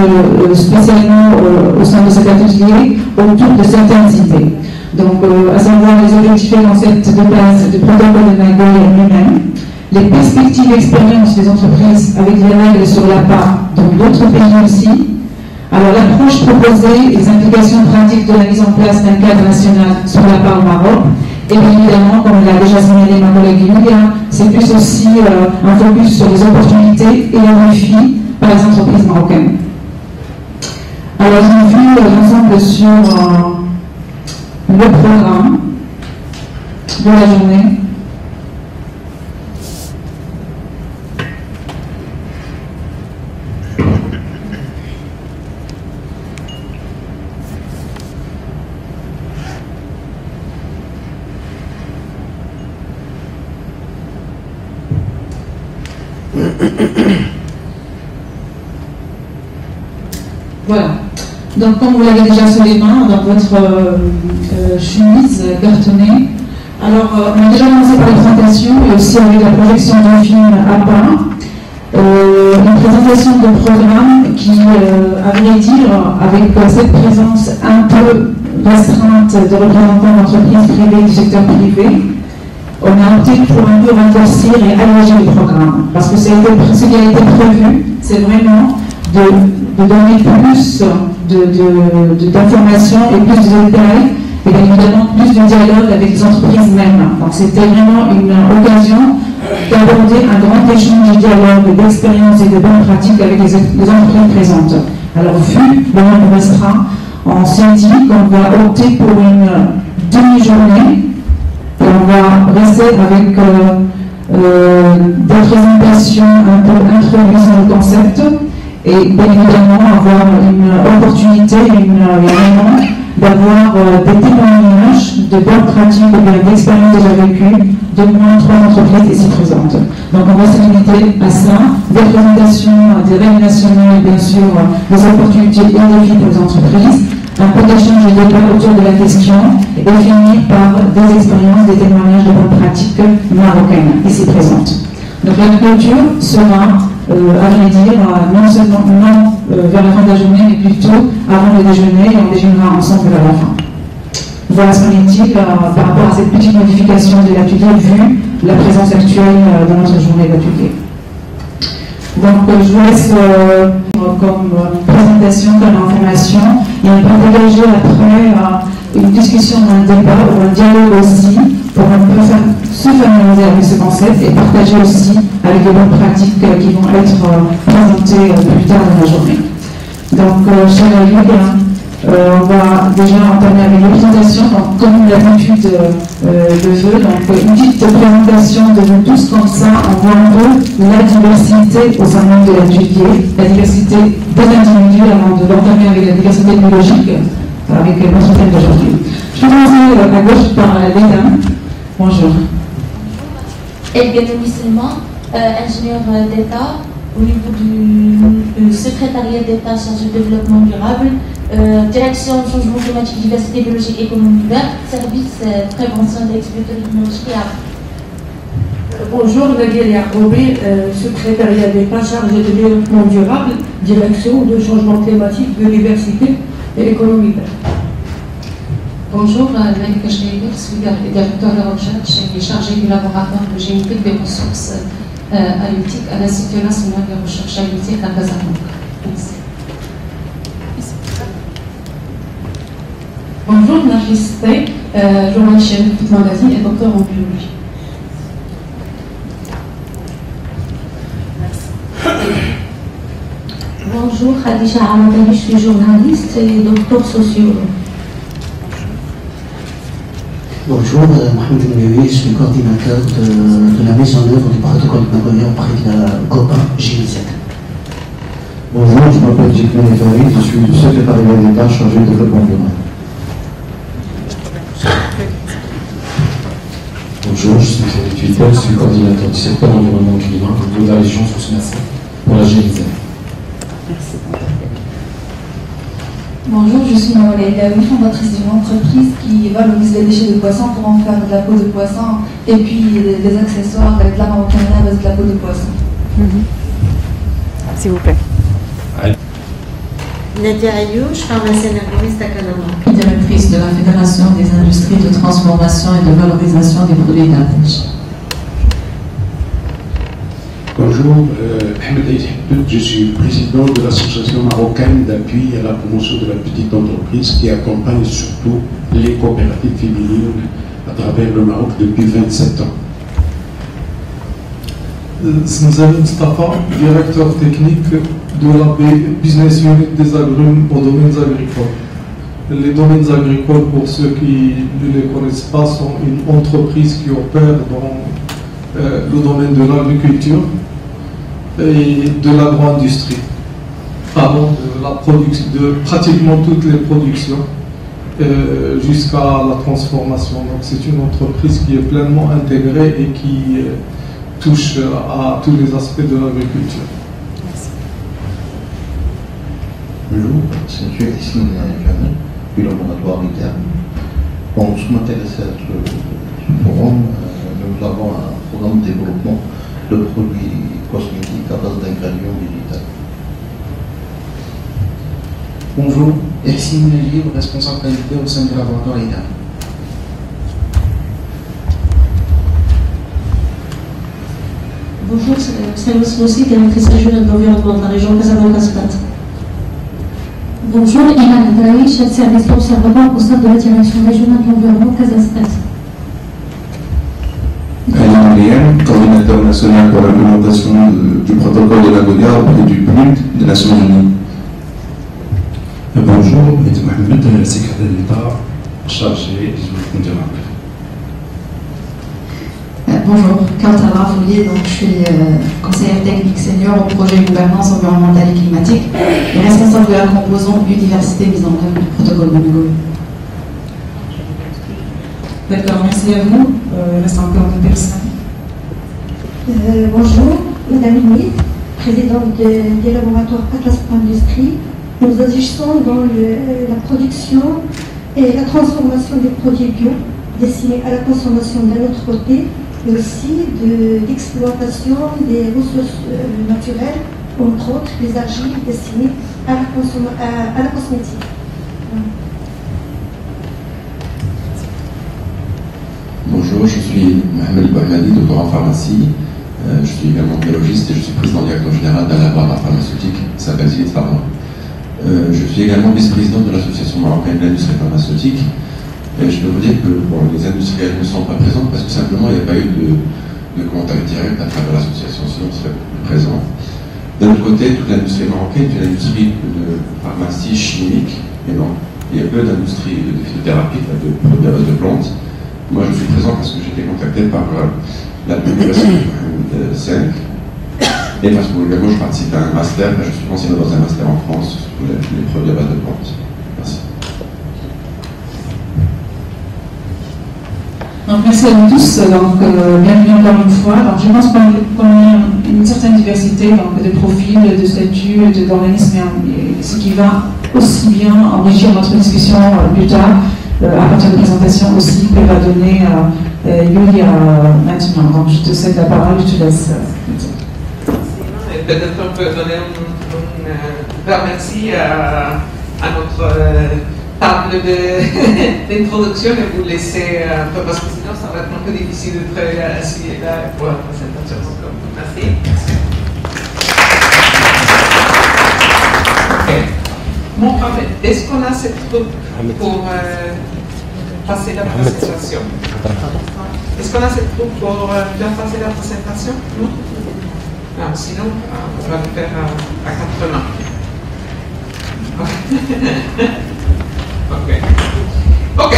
spécialement au sein de cet atelier autour de certaines idées. Donc, à savoir les objectifs et concepts de base du protocole de Nagoya lui-même, les perspectives d'expérience des entreprises avec les règles sur l'APA dans d'autres pays aussi, alors l'approche proposée et les implications pratiques de la mise en place d'un cadre national sur l'APA au Maroc, et bien évidemment, comme l'a déjà signalé ma collègue Yulia, c'est plus aussi un focus sur les opportunités et les défis par les entreprises marocaines. Alors, on a vu l'ensemble sur le programme de la journée. Voilà. Donc, comme vous l'avez déjà sous les mains dans votre chemise cartonnée, alors on a déjà commencé par la présentation et aussi avec la projection du film APA, une présentation de programme qui, à vrai dire, avec cette présence un peu restreinte de représentants d'entreprises privées du secteur privé, on a opté pour un peu raccourcir et alléger le programme. Parce que ce qui a été prévu, c'est vraiment de donner plus d'informations et plus de détails, et bien évidemment plus de dialogue avec les entreprises mêmes. Donc c'était vraiment une occasion d'aborder un grand échange de dialogue, d'expériences et de bonnes pratiques avec les entreprises présentes. Alors vu le nombre restreint, on s'est dit qu'on va opter pour une demi-journée, et on va rester avec des présentations un peu introduisant le concept, et bien évidemment avoir une opportunité, vraiment d'avoir des témoignages de bonnes pratiques ou bien d'expériences déjà vécues de moins de 3 entreprises ici présentes. Donc on va se limiter à ça, des présentations des règles nationales, bien sûr, des opportunités et des défis pour les entreprises, un peu d'échange et de débat autour de la question, et finir par des expériences, des témoignages de bonnes pratiques marocaines ici présentes. Donc la clôture sera, à vrai dire, non seulement vers la fin de la journée, mais plutôt avant le déjeuner, et on déjeunera ensemble vers la fin. Voilà ce qu'on est-il par rapport à cette petite modification de l'atelier, vu la présence actuelle dans notre journée d'atelier. Donc je vous laisse comme présentation, comme information et on peut dégager après une discussion, un débat ou un dialogue aussi pour un peu se familiariser avec ce concept et partager aussi avec les bonnes pratiques qui vont être présentées plus tard dans la journée. Donc, chers collègues, on va déjà entamer avec les présentations, donc, comme l'habitude le veut, donc une petite présentation de nous tous, comme ça on voit un peu la diversité au sein même de l'atelier, la diversité des individus avant de l'entamer avec la diversité biologique, avec notre thème d'aujourd'hui. Je vais commencer à gauche par les dames. Bonjour. Elgane Wisselman, ingénieur d'État au niveau du secrétariat d'État chargé du développement durable, direction changement climatique, diversité biologique, économie verte, service prévention de l'exploitation et Bonjour, Nadia Yacoubi, secrétariat d'État chargé du développement durable, direction de changement climatique, biodiversité et économie verte. Bonjour, Malika Schneider, je suis directeur de recherche et chargé du laboratoire de génétique des ressources halieutiques à l'Institut national de recherche halieutique à Casablanca. Merci. Bonjour, Nargis Tay, journaliste chez Petit Magazine et docteur en biologie. Bonjour, Khadija Amadali, je suis journaliste et docteur sociologue. Bonjour, Mohamed Mouyaoui, je suis coordinateur de la mise en œuvre du protocole de Nagoya auprès de la COPA GIZ. Bonjour, je m'appelle Jikmé Farid, je suis du secrétariat d'État chargé de développement durable. Bonjour, je suis Frédéric Tuitel, je suis coordinateur du secteur environnement climat de la région Sousse-Massa pour la GIZ. Bonjour, je suis Noël Daoui, fondatrice d'une entreprise qui valorise les déchets de poisson pour en faire de la peau de poisson et puis des accessoires avec de la maroquinerie à base de la peau de poisson. S'il vous plaît. Nadia Ayouch, pharmacienne agromiste à Canada. Directrice de la Fédération des industries de transformation et de valorisation des produits d'élevage. Bonjour, Ahmed Aïd, je suis président de l'association marocaine d'appui à la promotion de la petite entreprise qui accompagne surtout les coopératives féminines à travers le Maroc depuis 27 ans. Snazali Mustafa, directeur technique de la business unit des agrumes aux domaines agricoles. Les domaines agricoles, pour ceux qui ne les connaissent pas, sont une entreprise qui opère dans le domaine de l'agriculture et de l'agro-industrie, pardon, de pratiquement toutes les productions jusqu'à la transformation. Donc c'est une entreprise qui est pleinement intégrée et qui touche à tous les aspects de l'agriculture. Bonjour, c'est M. Issine Kamel, du laboratoire ITER. Bon, je m'intéresse à ce forum. Nous avons un programme de développement de produits cosmétiques à base d'ingrédients végétaux. Bonjour, Issine Libre, responsable qualité au sein du laboratoire ITER. Bonjour, c'est Salma Snossi, directrice régionale de l'environnement de la région Casablanca-Spat. Bonjour, Iman Adraoui, chef de service d'observatoire au sein de la direction régionale de l'environnement Casablanca. Alain Brienne, coordinateur national pour l'implémentation du protocole de Nagoya auprès du PNUD des Nations Unies. Bonjour, Mehdi Mohamed, secrétaire d'État chargé du développement durable. Bonjour, Kautal Rafoulier, donc je suis conseillère technique senior au projet gouvernance environnementale et climatique et responsable de la composante biodiversité mise en œuvre du protocole de Nagoya. D'accord, merci à vous. Il reste encore deux personnes. Bonjour, Madame Limite, présidente des laboratoires Atlas pour Industrie. Nous agissons dans la production et la transformation des produits bio destinés à la consommation d'un autre côté, mais aussi d'exploitation des ressources naturelles, entre autres les argiles destinées à la cosmétique. Bonjour, je suis Mohamed Bouhamadi, docteur en pharmacie. Je suis également biologiste et je suis président directeur général d'un laboratoire pharmaceutique qui s'appelle Zilith Pharma. Je suis également vice-président de l'association marocaine de l'industrie pharmaceutique. Et je peux vous dire que les industriels ne sont pas présents parce que simplement il n'y a pas eu de contact direct à travers l'association, sinon on serait plus présent. D'un autre côté, toute l'industrie marocaine est une industrie de pharmacie chimique, et non, il y a peu d'industrie de phytothérapie, de produits à base de plantes. Moi je suis présent parce que j'ai été contacté par la publication 5, et parce que également je participe à un master, je suis enseignant dans un master en France sur les produits à base de plantes. Merci. Donc, merci à vous tous. Donc, bienvenue encore une fois. Donc, je pense qu'on a une certaine diversité donc, de profils, de statuts, d'organismes, ce qui va aussi bien enrichir notre discussion plus tard, à partir de présentation aussi que va donner Yulia maintenant. Donc, je te cède la parole, je te laisse. Peut-être on peut donner un merci à notre table d'introduction et vous laisser un peu, parce que sinon ça va être un peu difficile de très assis là pour la présentation. Donc, merci. Ok. Bon, est-ce qu'on a cette troupe pour passer la présentation? Est-ce qu'on a cette troupe pour faire passer la présentation? Non? Non, sinon, on va le faire à 4 mains. Ok. Ok.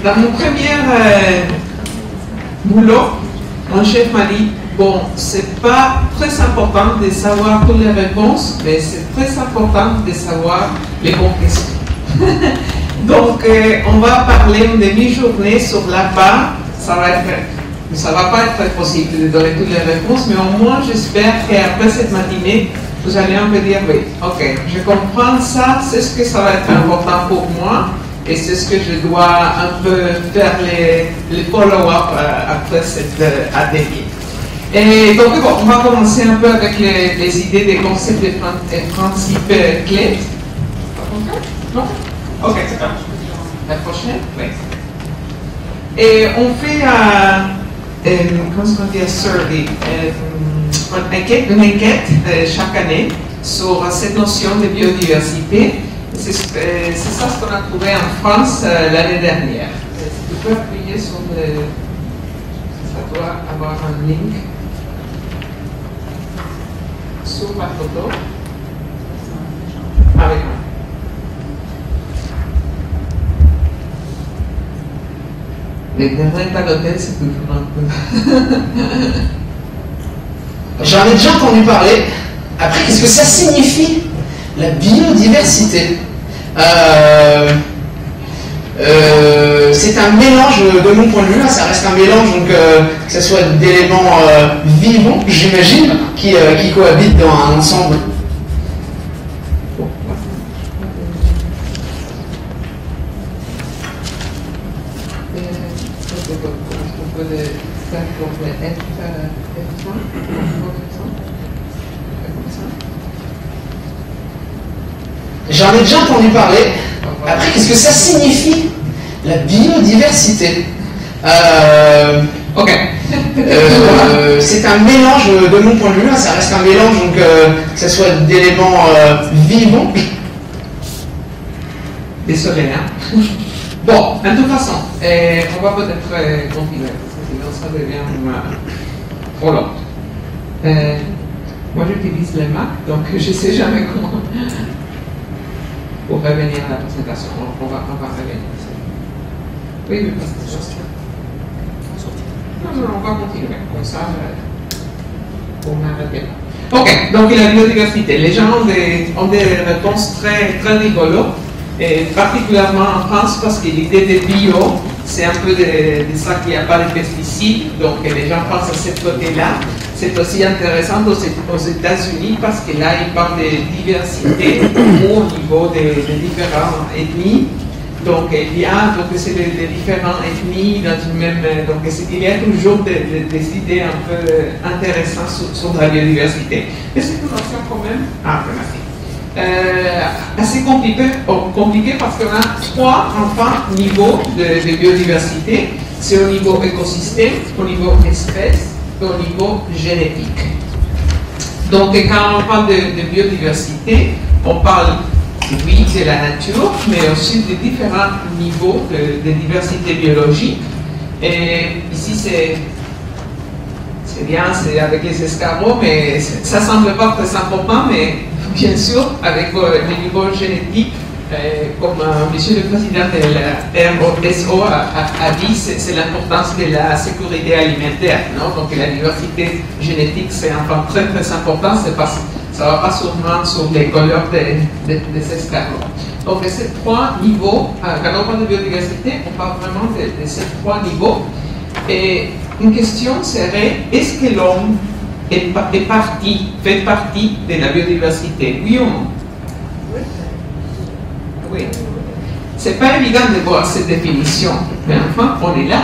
Dans mon premier boulot, mon chef m'a dit, bon, c'est pas très important de savoir toutes les réponses, mais c'est très important de savoir les bonnes questions. Donc, on va parler une demi-journée sur la part. Ça va pas être possible de donner toutes les réponses, mais au moins j'espère qu'après cette matinée, vous allez un peu dire oui, ok, je comprends ça, c'est ce que ça va être important pour moi, et c'est ce que je dois un peu faire les follow-up après cet atelier. Et donc bon, on va commencer un peu avec les idées, des concepts et principes clés. Non? Ok, c'est pas. La prochaine? Oui. Et on fait comment on dit, survey, une enquête chaque année sur cette notion de biodiversité. C'est ça ce qu'on a trouvé en France l'année dernière. Si tu peux appuyer sur le... Ça doit avoir un link sur ma photo. Ah oui. Les derniers pas d'hôtel, c'est toujours un peu. J'en ai déjà entendu parler. Après, qu'est-ce que ça signifie, la biodiversité? C'est un mélange, de mon point de vue, ça reste un mélange, donc, que ce soit d'éléments vivants, j'imagine, qui cohabitent dans un ensemble. J'en ai déjà entendu parler. Après, qu'est-ce que ça signifie, la biodiversité? Ok. C'est un mélange, de mon point de vue, ça reste un mélange, donc, que ce soit d'éléments vivants. Désolé, hein? Bon, de toute façon, on va peut-être continuer, parce que sinon ça devient trop long. Moi j'utilise les Mac, donc je ne sais jamais comment. Pour revenir à la présentation, on va revenir. Oui, parce que non, on va continuer, comme ça, pour m'arrêter là. Ok, donc la biodiversité. Les gens ont des réponses très rigolotes. Et particulièrement en France, parce que l'idée de bio, c'est un peu de ça qu'il n'y a pas de pesticides, donc les gens pensent à ce côté-là. C'est aussi intéressant aux États-Unis, parce que là, ils parlent de diversité au niveau des différentes ethnies. Donc, il y a, donc c'est des différentes ethnies dans une même. Donc, il y a toujours des idées un peu intéressantes sur la biodiversité. Et c'est une notion quand même. Ah, merci. Assez compliqué parce qu'on a 3 niveaux de biodiversité. C'est au niveau écosystème, au niveau espèce et au niveau génétique. Donc, quand on parle de biodiversité, on parle, oui, de la nature, mais aussi de différents niveaux de diversité biologique. Et ici, c'est bien, c'est avec les escargots, mais ça ne semble pas très important, mais bien sûr, avec les niveaux génétiques, comme Monsieur le Président de la RSO a dit, c'est l'importance de la sécurité alimentaire. Non? Donc la diversité génétique, c'est enfin très très important, ça ne va pas seulement sur les couleurs des escargots. Donc ces trois niveaux, quand on parle de biodiversité, on parle vraiment de ces trois niveaux. Et une question serait, est-ce que l'homme fait partie de la biodiversité? Oui ou non? Oui. C'est pas évident de voir cette définition, mais enfin, on est là.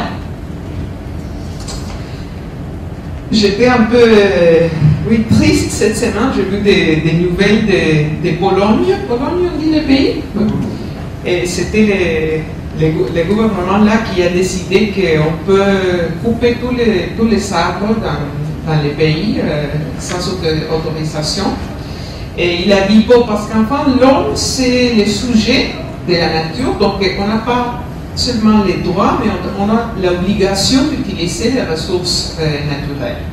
J'étais un peu triste cette semaine, j'ai vu des nouvelles de Pologne. Pologne, on dit le pays? Et c'était le gouvernement là qui a décidé qu'on peut couper tous les arbres dans les pays sans autorisation. Et il a dit, bon, parce qu'enfin, l'homme, c'est le sujet de la nature, donc on n'a pas seulement les droits, mais on a l'obligation d'utiliser les ressources naturelles.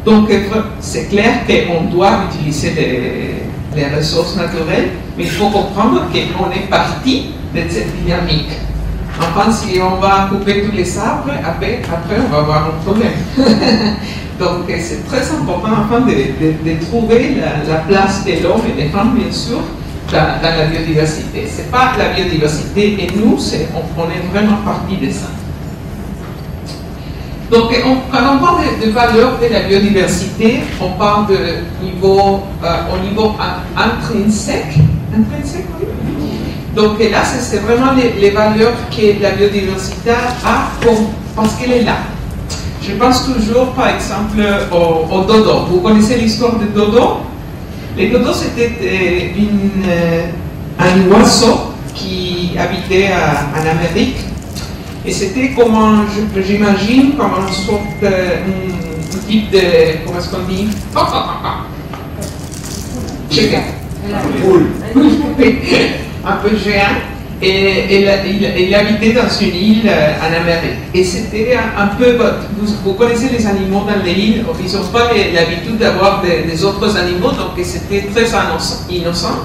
Donc, c'est clair qu'on doit utiliser les ressources naturelles, mais il faut comprendre qu'on est partie de cette dynamique. Enfin, si on va couper tous les arbres, après on va avoir un problème. Donc, c'est très important enfin, de trouver la place de l'homme et des femmes, bien sûr, dans la biodiversité. Ce n'est pas la biodiversité et nous, on est vraiment partie de ça. Donc, quand on parle de valeur de la biodiversité, on parle au niveau intrinsèque. Intrinsèque, oui. Donc là, c'est vraiment les valeurs que la biodiversité a parce qu'elle est là. Je pense toujours, par exemple, au dodo. Vous connaissez l'histoire de dodo? Les dodos, c'était un oiseau qui habitait en Amérique. Et c'était comme, j'imagine, comme une sorte, un type de, comment est-ce qu'on dit? Un peu géant. Et il habitait dans une île en Amérique. Et c'était un peu, vous connaissez les animaux dans les îles, ils n'ont pas l'habitude d'avoir des autres animaux, donc c'était très innocent.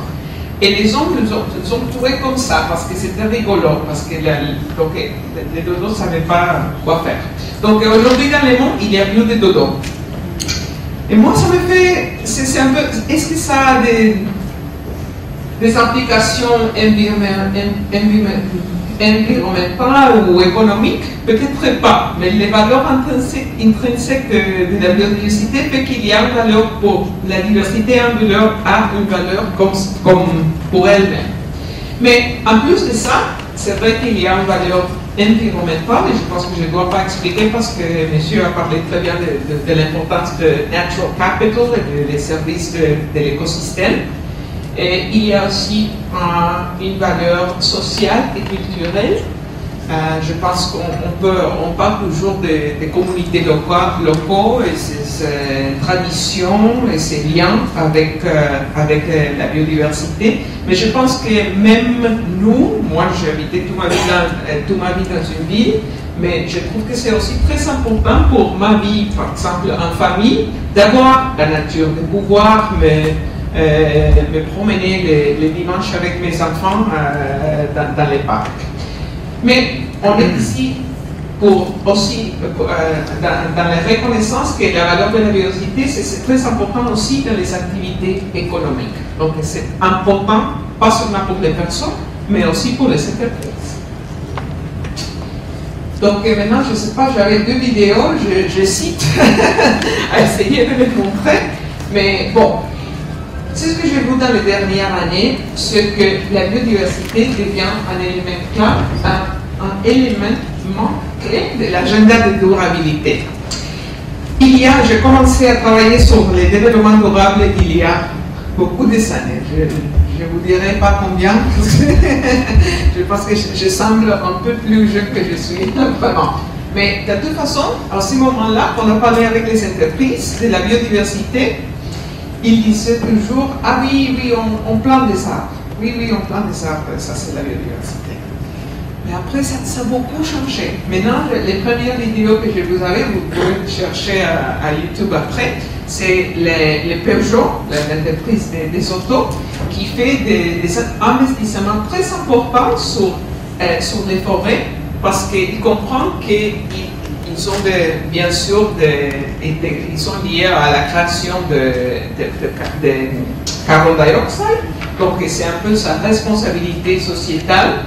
Et les hommes nous ont trouvés comme ça, parce que c'était rigolo, parce que les dodos ne savaient pas quoi faire. Donc aujourd'hui dans le monde, il y a plus de dodos. Et moi, ça me fait, c'est un peu, est-ce que ça a des implications environnementales ou économiques? Peut-être pas, mais les valeurs intrinsèques de la biodiversité fait qu'il y a une valeur pour la diversité, a une valeur comme pour elle-même. Mais en plus de ça, c'est vrai qu'il y a une valeur environnementale, et je pense que je ne dois pas expliquer parce que monsieur a parlé très bien de l'importance de natural capital et des services de l'écosystème. Et il y a aussi une valeur sociale et culturelle. Je pense qu'on parle toujours des communautés locaux et ses traditions et ses liens avec la biodiversité. Mais je pense que même nous, moi j'ai habité toute ma vie dans une ville, mais je trouve que c'est aussi très important pour ma vie, par exemple en famille, d'avoir la nature, de pouvoir me promener les dimanches avec mes enfants dans les parcs. Mais on est ici pour aussi, dans la reconnaissance que la valeur de la biodiversité, c'est très important aussi dans les activités économiques. Donc c'est important, pas seulement pour les personnes, mais aussi pour les entreprises. Donc maintenant, je ne sais pas, j'avais 2 vidéos, je cite, à essayer de les montrer, mais bon. C'est ce que j'ai vu dans les dernières années, c'est que la biodiversité devient un élément clé de l'agenda de durabilité. J'ai commencé à travailler sur le développement durable il y a beaucoup de années. Je ne vous dirai pas combien, je pense que je semble un peu plus jeune que je suis, vraiment. Mais de toute façon, à ce moment-là, on a parlé avec les entreprises de la biodiversité. il disait toujours, ah oui, oui, on plante des arbres. Oui, oui, on plante des arbres, ça c'est la biodiversité. Mais après, ça a beaucoup changé. Maintenant, les premières vidéos que je vous avais, vous pouvez chercher à YouTube après, c'est les Peugeot, l'entreprise des autos, qui fait des investissements très importants sur les forêts, parce qu'ils comprennent qu'ils sont bien sûr ils sont liés à la création de carbone dioxyde, donc c'est un peu sa responsabilité sociétale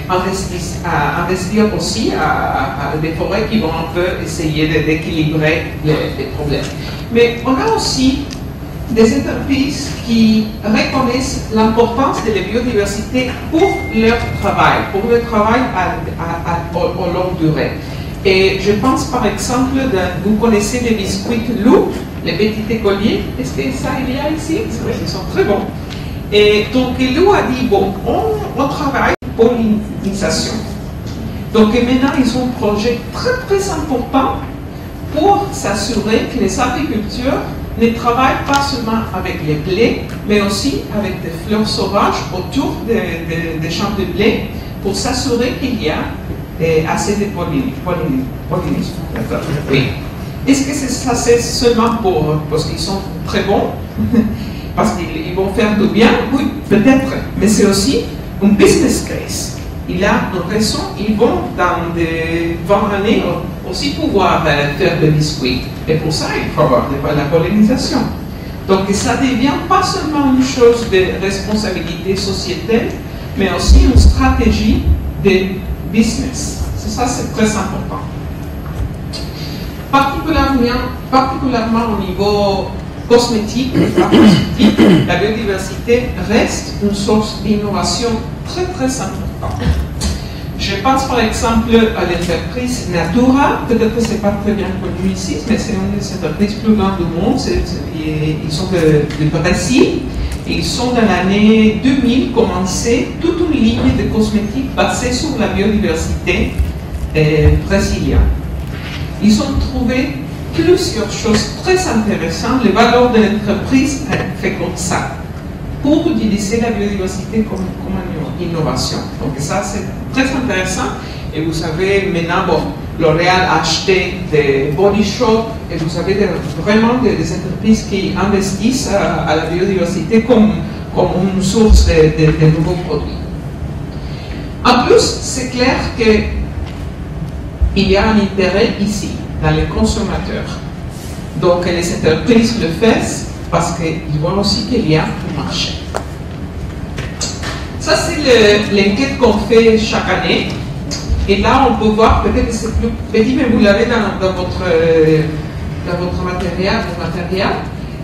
d'investir aussi à des forêts qui vont un peu essayer d'équilibrer les problèmes. Mais on a aussi des entreprises qui reconnaissent l'importance de la biodiversité pour leur travail au long durée. Et je pense par exemple, vous connaissez les biscuits loup, les petits écoliers, est-ce que ça il y a ici? Ils sont très bons. Et donc Lou a dit, bon, on travaille pour pollinisation. Donc maintenant, ils ont un projet très très important pour s'assurer que les agriculteurs ne travaillent pas seulement avec les blés, mais aussi avec des fleurs sauvages autour des champs de blé pour s'assurer qu'il y a assez de pollinisation. Oui. Est-ce que ça c'est seulement parce qu'ils sont très bons? Parce qu'ils vont faire du bien? Oui, peut-être. Mais c'est aussi un business case. Il a une raison, ils vont dans des 20 années aussi pouvoir faire des biscuits. Et pour ça, il faut avoir de la pollinisation. Donc ça devient pas seulement une chose de responsabilité sociétale, mais aussi une stratégie de business. Ça, c'est très important. Particulièrement au niveau cosmétique, la biodiversité reste une source d'innovation très très importante. Je pense par exemple à l'entreprise Natura, peut-être que ce n'est pas très bien connu ici, mais c'est une des entreprises plus grandes du monde. Ils sont de Brésil et ils sont dans l'année 2000 commencé toute une ligne de cosmétiques basée sur la biodiversité brésilienne. Ils ont trouvé plusieurs choses très intéressantes, les valeurs de l'entreprise fait comme ça, pour utiliser la biodiversité comme une innovation. Donc ça, c'est très intéressant. Et vous savez, maintenant, bon, L'Oréal a acheté des body shops et vous avez vraiment des entreprises qui investissent à la biodiversité comme une source de nouveaux produits. En plus, c'est clair qu'il y a un intérêt ici, dans les consommateurs. Donc les entreprises le font parce qu'ils voient aussi qu'il y a un marché. Ça, c'est l'enquête qu'on fait chaque année. Et là, on peut voir, peut-être que c'est plus petit, mais vous l'avez dans votre matériel.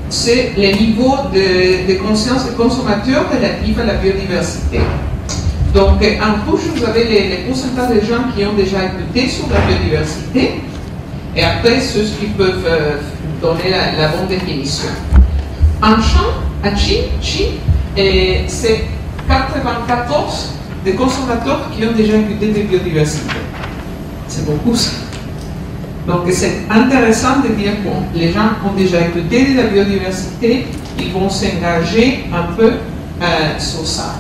C'est le niveau de conscience des consommateurs relatif à la biodiversité. Donc, en rouge, vous avez les pourcentages de gens qui ont déjà écouté sur la biodiversité. Et après, ceux qui peuvent donner la bonne définition. En Chine, c'est 94 des consommateurs qui ont déjà écouté de biodiversité. C'est beaucoup ça. Donc c'est intéressant de dire que bon, les gens ont déjà écouté de la biodiversité, ils vont s'engager un peu sur ça.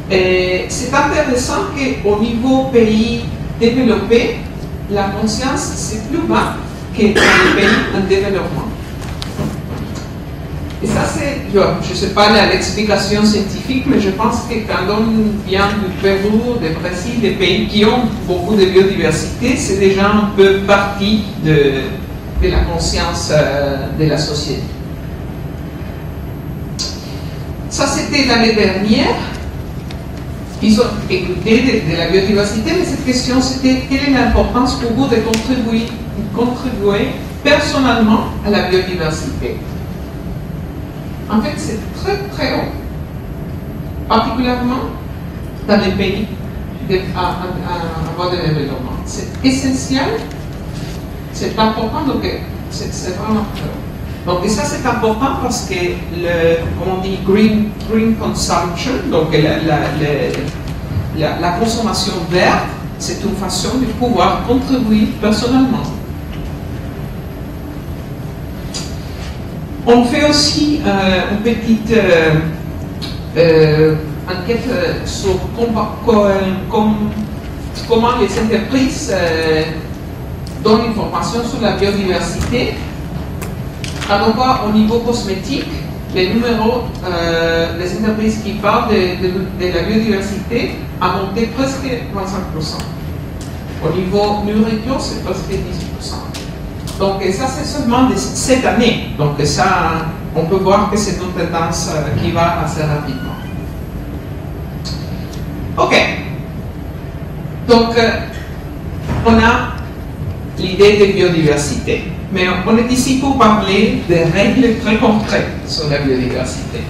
C'est intéressant qu'au niveau pays développé, la conscience c'est plus bas que dans les pays en développement. Et ça, c'est, je ne sais pas l'explication scientifique, mais je pense que quand on vient du Pérou, du Brésil, des pays qui ont beaucoup de biodiversité, c'est déjà un peu partie de la conscience de la société. Ça, c'était l'année dernière. Ils ont écouté de la biodiversité, mais cette question, c'était quelle est l'importance pour vous de contribuer personnellement à la biodiversité? En fait, c'est très très haut, particulièrement dans les pays en voie de développement. C'est essentiel, c'est important, donc c'est vraiment très haut. Donc, et ça c'est important parce que, comme on dit, green consumption, donc la consommation verte, c'est une façon de pouvoir contribuer personnellement. On fait aussi une petite enquête sur comment les entreprises donnent une formation sur la biodiversité. Alors, au niveau cosmétique, les numéros des entreprises qui parlent de la biodiversité a monté presque 25%. Au niveau nourriture, c'est presque 18%. Donc ça, c'est seulement de cette année. Donc ça, on peut voir que c'est une tendance qui va assez rapidement. Ok. Donc, on a l'idée de biodiversité. Mais on est ici pour parler des règles très concrètes sur la biodiversité.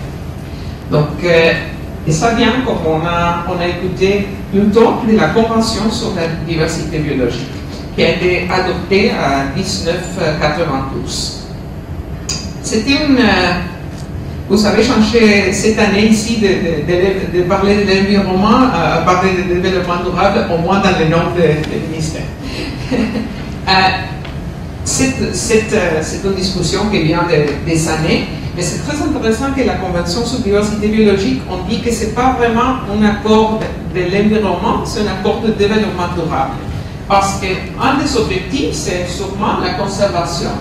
Donc, et ça vient comme on a écouté plutôt de la Convention sur la diversité biologique, qui a été adoptée en 1992. C'était une... vous avez changé cette année ici de parler de l'environnement à parler de développement durable, au moins dans le nom du ministère. C'est une discussion qui vient des années, mais c'est très intéressant que la Convention sur la diversité biologique, on dit que ce n'est pas vraiment un accord de l'environnement, c'est un accord de développement durable. Parce qu'un des objectifs, c'est sûrement la conservation.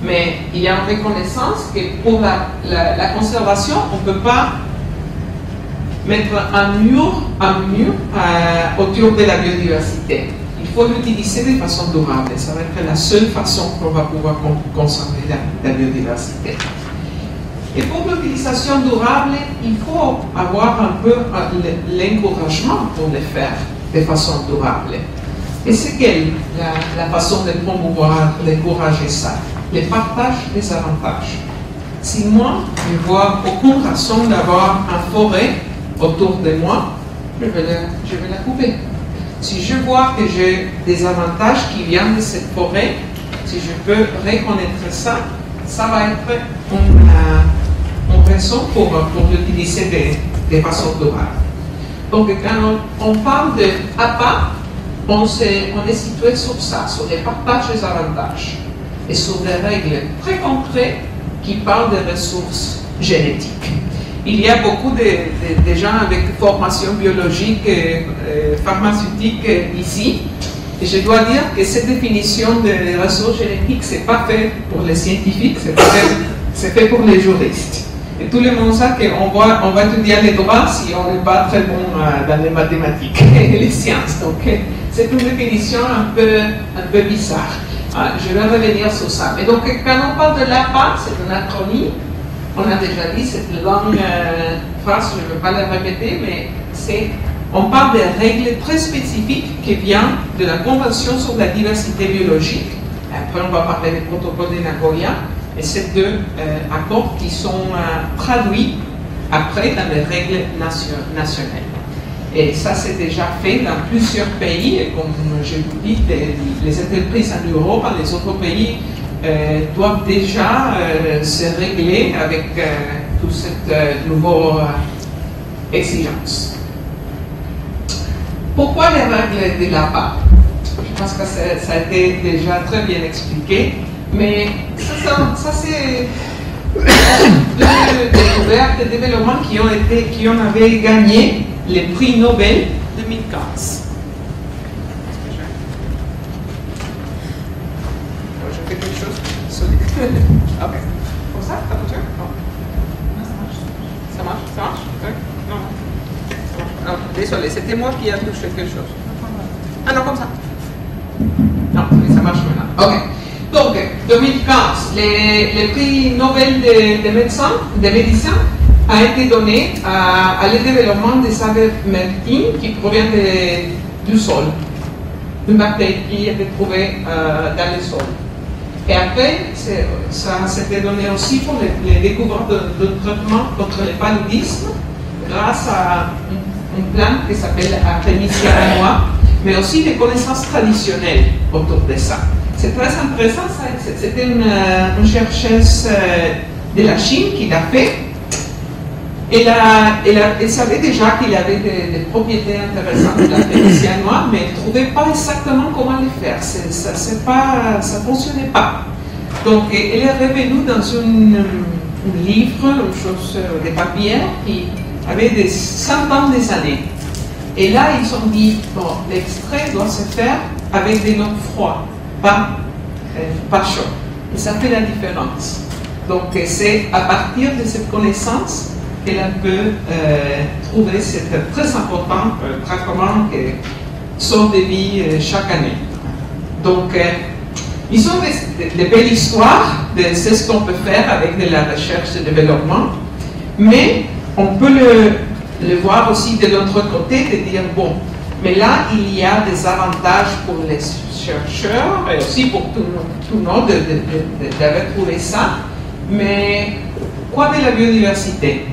Mais il y a une reconnaissance que pour la conservation, on ne peut pas mettre un mur autour de la biodiversité. Il faut l'utiliser de façon durable. Ça va être la seule façon qu'on va pouvoir conserver la biodiversité. Et pour l'utilisation durable, il faut avoir un peu l'encouragement pour le faire de façon durable. Et c'est quelle la façon de promouvoir, d'encourager ça? Le partage des avantages. Si moi, je vois aucune raison d'avoir une forêt autour de moi, je vais la couper. Si je vois que j'ai des avantages qui viennent de cette forêt, si je peux reconnaître ça, ça va être une raison pour l'utiliser de façon durable. Donc, quand on parle de APA, on est situé sur ça, sur les partages des avantages et sur des règles très concrètes qui parlent des ressources génétiques. Il y a beaucoup de gens avec formation biologique et pharmaceutique ici. Et je dois dire que cette définition des ressources génétiques, ce n'est pas fait pour les scientifiques, c'est fait pour les juristes. Et tout le monde sait qu'on va étudier les droits si on n'est pas très bon dans les mathématiques et les sciences. Donc, c'est une définition un peu bizarre. Je vais revenir sur ça. Mais donc, quand on parle de l'APA, c'est un acronyme. On a déjà dit cette longue phrase, je ne vais pas la répéter, mais on parle des règles très spécifiques qui viennent de la Convention sur la diversité biologique. Après, on va parler du protocole de Nagoya. Et ces deux accords qui sont traduits après dans les règles nationales. Et ça, c'est déjà fait dans plusieurs pays. Et comme je vous dis, les entreprises en Europe, les autres pays, doivent déjà se régler avec toute cette nouvelle exigence. Pourquoi les règles de l'APA? Je pense que ça a été déjà très bien expliqué. Mais ça c'est deux découvertes de développement qui ont avaient gagné le prix Nobel 2015. Je fais quelque chose solide. Ok. Comme ça fonctionne? Non. Ça marche? Ça marche? Okay. Non. Ça marche. Non, désolé, c'était moi qui ai touché quelque chose. Ah non, comme ça. Non, ça marche maintenant. Ok. Donc, 2015, le prix Nobel de médecine a été donné à le développement des avermectines qui provient du sol, une bactérie qui a été trouvée dans le sol. Et après, ça s'était donné aussi pour les découvertes de traitement contre le paludisme grâce à une plante qui s'appelle Artemisia annua, mais aussi des connaissances traditionnelles autour de ça. C'est très intéressant, c'était une chercheuse de la Chine qui l'a fait. Elle savait déjà qu'il avait des propriétés intéressantes de l'Artemisia annua, mais elle ne trouvait pas exactement comment le faire. Ça ne fonctionnait pas. Donc, elle est revenue dans un livre, une chose de papier, qui avait des centaines d'années. Et là, ils ont dit, bon, l'extrait doit se faire avec de l'eau froide, pas chaud. Et ça fait la différence. Donc, c'est à partir de cette connaissance qu'elle peut trouver, c'est très important, traitement qui sort de vie chaque année. Donc, ils ont des belles histoires de ce qu'on peut faire avec de la recherche et développement, mais on peut le voir aussi de l'autre côté, de dire, bon, mais là, il y a des avantages pour les chercheurs et aussi pour tout le monde d'avoir trouvé ça, mais quoi de la biodiversité?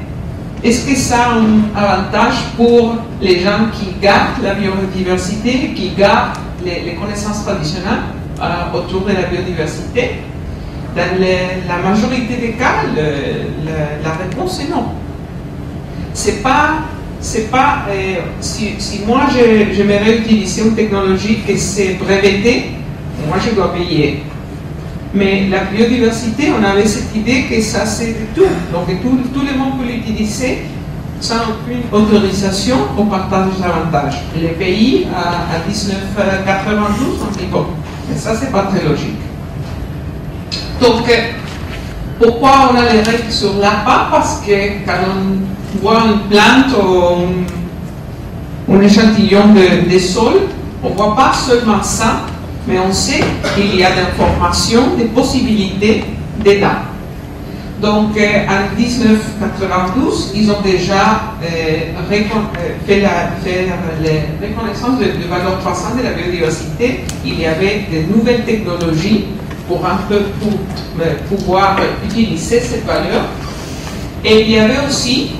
Est-ce que ça a un avantage pour les gens qui gardent la biodiversité, qui gardent les connaissances traditionnelles autour de la biodiversité? Dans la majorité des cas, la réponse est non. C'est pas si moi j'aimerais utiliser une technologie qui s'est brevetée, moi je dois payer. Mais la biodiversité, on avait cette idée que ça c'est tout. Donc tout le monde peut l'utiliser sans aucune autorisation au partage d'avantages. Les pays à 1992 ont dit bon, mais ça c'est pas très logique. Donc pourquoi on a les règles sur l'APA? Parce que quand on voit une plante ou un échantillon de sol, on ne voit pas seulement ça, mais on sait qu'il y a des informations, des possibilités dedans. Donc en 1992, ils ont déjà fait la reconnaissance de valeur croissante de la biodiversité. Il y avait de nouvelles technologies pour un peu pouvoir utiliser cette valeur. Et il y avait aussi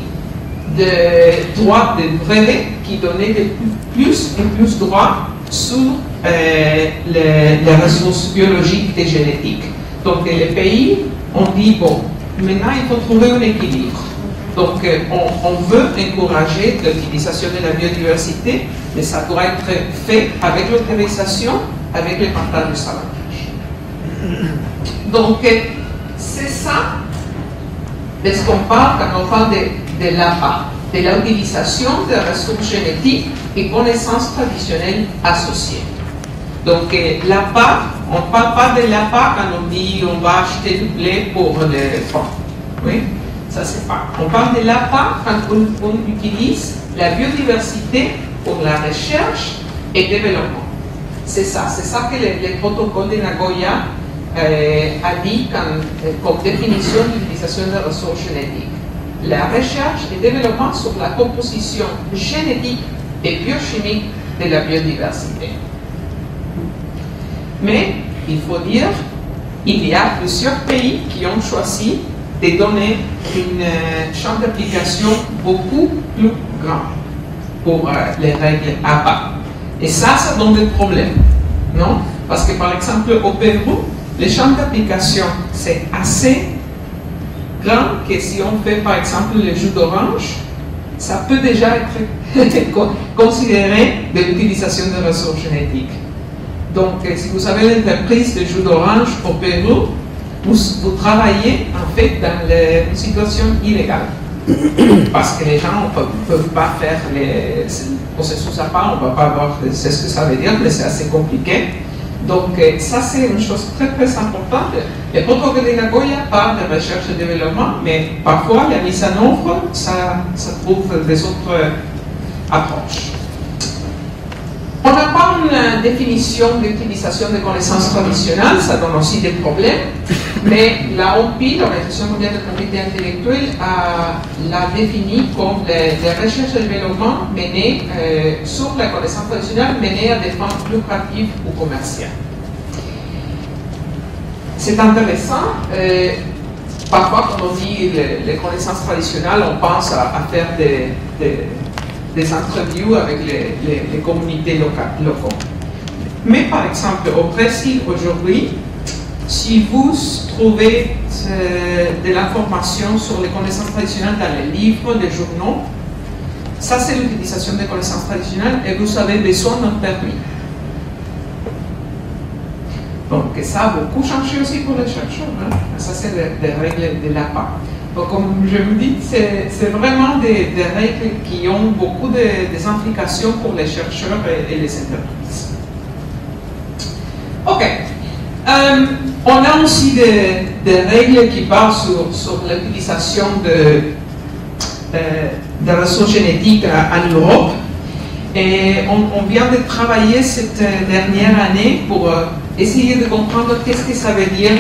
des droits de brevet qui donnaient de plus et plus de droits sur les ressources biologiques et génétiques. Donc les pays ont dit, bon, maintenant il faut trouver un équilibre. Donc on veut encourager l'utilisation de la biodiversité, mais ça doit être fait avec l'autorisation, avec le partage de savoir. Donc, c'est ça de ce qu'on parle quand on parle de l'APA, de l'utilisation des ressources génétiques et connaissances traditionnelles associées. Donc, l'APA, on ne parle pas de l'APA quand on dit on va acheter du blé pour les fonds. Oui, ça c'est pas. On parle de l'APA quand on utilise la biodiversité pour la recherche et développement. C'est ça que le protocole de Nagoya a dit comme définition d'utilisation des ressources génétiques. La recherche et développement sur la composition génétique et biochimique de la biodiversité. Mais, il faut dire, il y a plusieurs pays qui ont choisi de donner un champ d'application beaucoup plus grand pour les règles APA. Et ça donne des problèmes, non? Parce que, par exemple, au Pérou, le champ d'application, c'est assez grand que si on fait, par exemple, le jus d'orange, ça peut déjà être considéré de l'utilisation de ressources génétiques. Donc, si vous avez l'entreprise de jus d'orange au Pérou, vous travaillez, en fait, dans une situation illégale. Parce que les gens ne peuvent pas faire les processus à part, on ne va pas voir c'est ce que ça veut dire, mais c'est assez compliqué. Donc, ça, c'est une chose très, très importante. Le protocole de Nagoya parle de recherche et développement, mais parfois, la mise en œuvre, ça trouve des autres approches. On n'a pas une définition d'utilisation des connaissances traditionnelles, ça donne aussi des problèmes, mais la OMPI, l'Organisation mondiale de propriété intellectuelle, l'a définie comme des recherches et développement menées sur la connaissance traditionnelle, menées à des fins lucratives ou commerciales. C'est intéressant. Parfois, quand on dit les connaissances traditionnelles, on pense à faire des interviews avec les communautés locales. Mais par exemple, au Brésil aujourd'hui, si vous trouvez de l'information sur les connaissances traditionnelles dans les livres, les journaux, ça c'est l'utilisation des connaissances traditionnelles et vous avez besoin d'un permis. Donc ça a beaucoup changé aussi pour les chercheurs. Hein. Ça, c'est des règles de l'APA. Donc, comme je vous dis, c'est vraiment des règles qui ont beaucoup des implications pour les chercheurs et les entreprises. Ok. On a aussi des règles qui parlent sur l'utilisation de ressources génétiques en Europe. Et on vient de travailler cette dernière année pour essayer de comprendre qu'est-ce que ça veut dire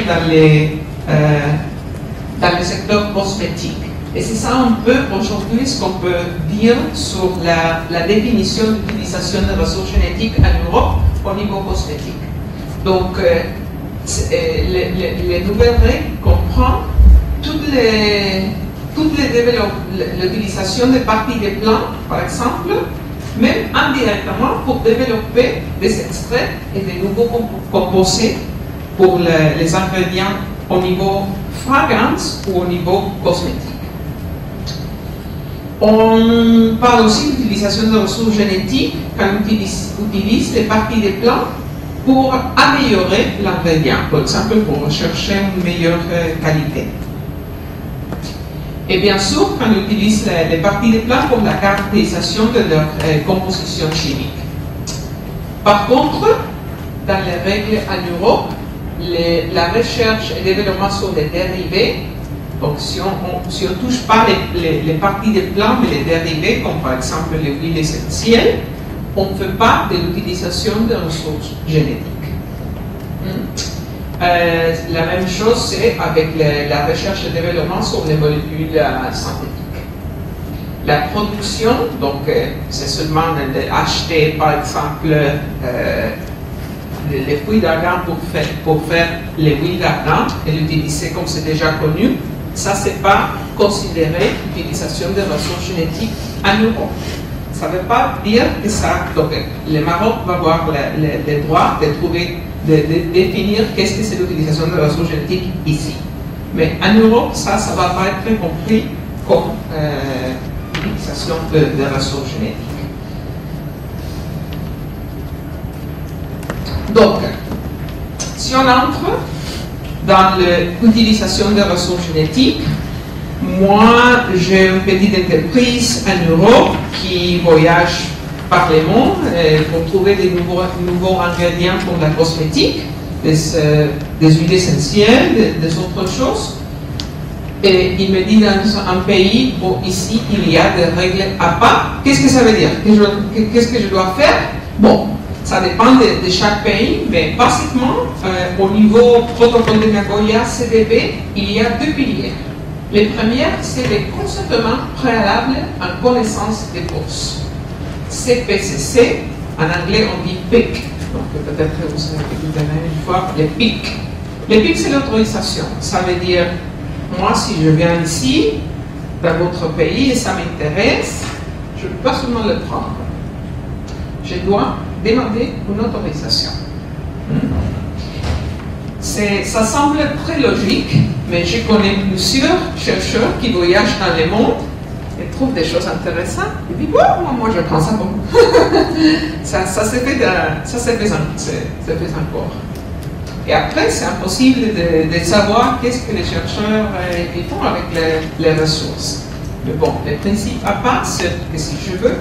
dans le secteur cosmétique. Et c'est ça un peu aujourd'hui ce qu'on peut dire sur la définition d'utilisation de ressources génétiques en Europe au niveau cosmétique. Donc, les nouvelles règles comprennent l'utilisation des parties des plantes, par exemple, même indirectement pour développer des extraits et des nouveaux composés pour les ingrédients au niveau fragrance ou au niveau cosmétique. On parle aussi d'utilisation de ressources génétiques quand on utilise les parties des plantes pour améliorer l'ingrédient, par exemple pour rechercher une meilleure qualité. Et bien sûr, quand on utilise les parties des plantes pour la caractérisation de leur composition chimique. Par contre, dans les règles en Europe, la recherche et le développement sur les dérivés, donc si on ne touche pas les parties des plantes, mais les dérivés, comme par exemple les huiles essentielles, on ne fait pas de l'utilisation de ressources génétiques. La même chose, c'est avec la recherche et développement sur les molécules synthétiques. La production, donc c'est seulement d'acheter par exemple les fruits d'argan pour faire les huiles d'argan et l'utiliser comme c'est déjà connu. Ça, c'est pas considéré l'utilisation des ressources génétiques en Europe. Ça ne veut pas dire que ça. Donc, le Maroc va avoir le droit de définir qu'est-ce que c'est l'utilisation de ressources génétiques ici. Mais en Europe, ça ne va pas être compris comme l'utilisation de ressources génétiques. Donc, si on entre dans l'utilisation des ressources génétiques, moi, j'ai une petite entreprise en Europe qui voyage par le monde pour trouver des nouveaux ingrédients pour la cosmétique, des huiles essentielles, des autres choses. Et il me dit dans un pays où ici il y a des règles APA. Qu'est-ce que ça veut dire? Qu'est-ce que je dois faire? Bon, ça dépend de chaque pays, mais basiquement, au niveau protocole de Nagoya, CDB, il y a deux piliers. Le premier, c'est le consentement préalable en connaissance des causes. CPCC, en anglais on dit PIC. Donc peut-être que vous avez vu une fois le PIC. Le PIC, c'est l'autorisation. Ça veut dire, moi, si je viens ici, dans votre pays, et ça m'intéresse, je ne peux pas seulement le prendre. Je dois demander une autorisation. Ça semble très logique, mais je connais plusieurs chercheurs qui voyagent dans le monde et trouvent des choses intéressantes. Ils disent, oh, moi je prends ça comme ça se fait encore. Et après, c'est impossible de savoir qu'est-ce que les chercheurs ils font avec les ressources. Mais bon, le principe à part, c'est que si je veux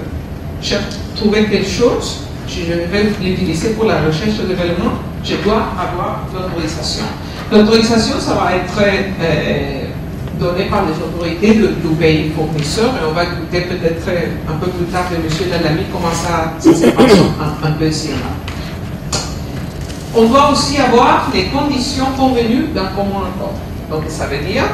trouver quelque chose, si je veux l'utiliser pour la recherche et le développement, je dois avoir l'autorisation. L'autorisation, ça va être donné par les autorités du pays fournisseur, et on va écouter peut-être un peu plus tard de M. Lalami comment ça se passe un peu ici. On doit aussi avoir les conditions convenues d'un commun accord. Donc ça veut dire,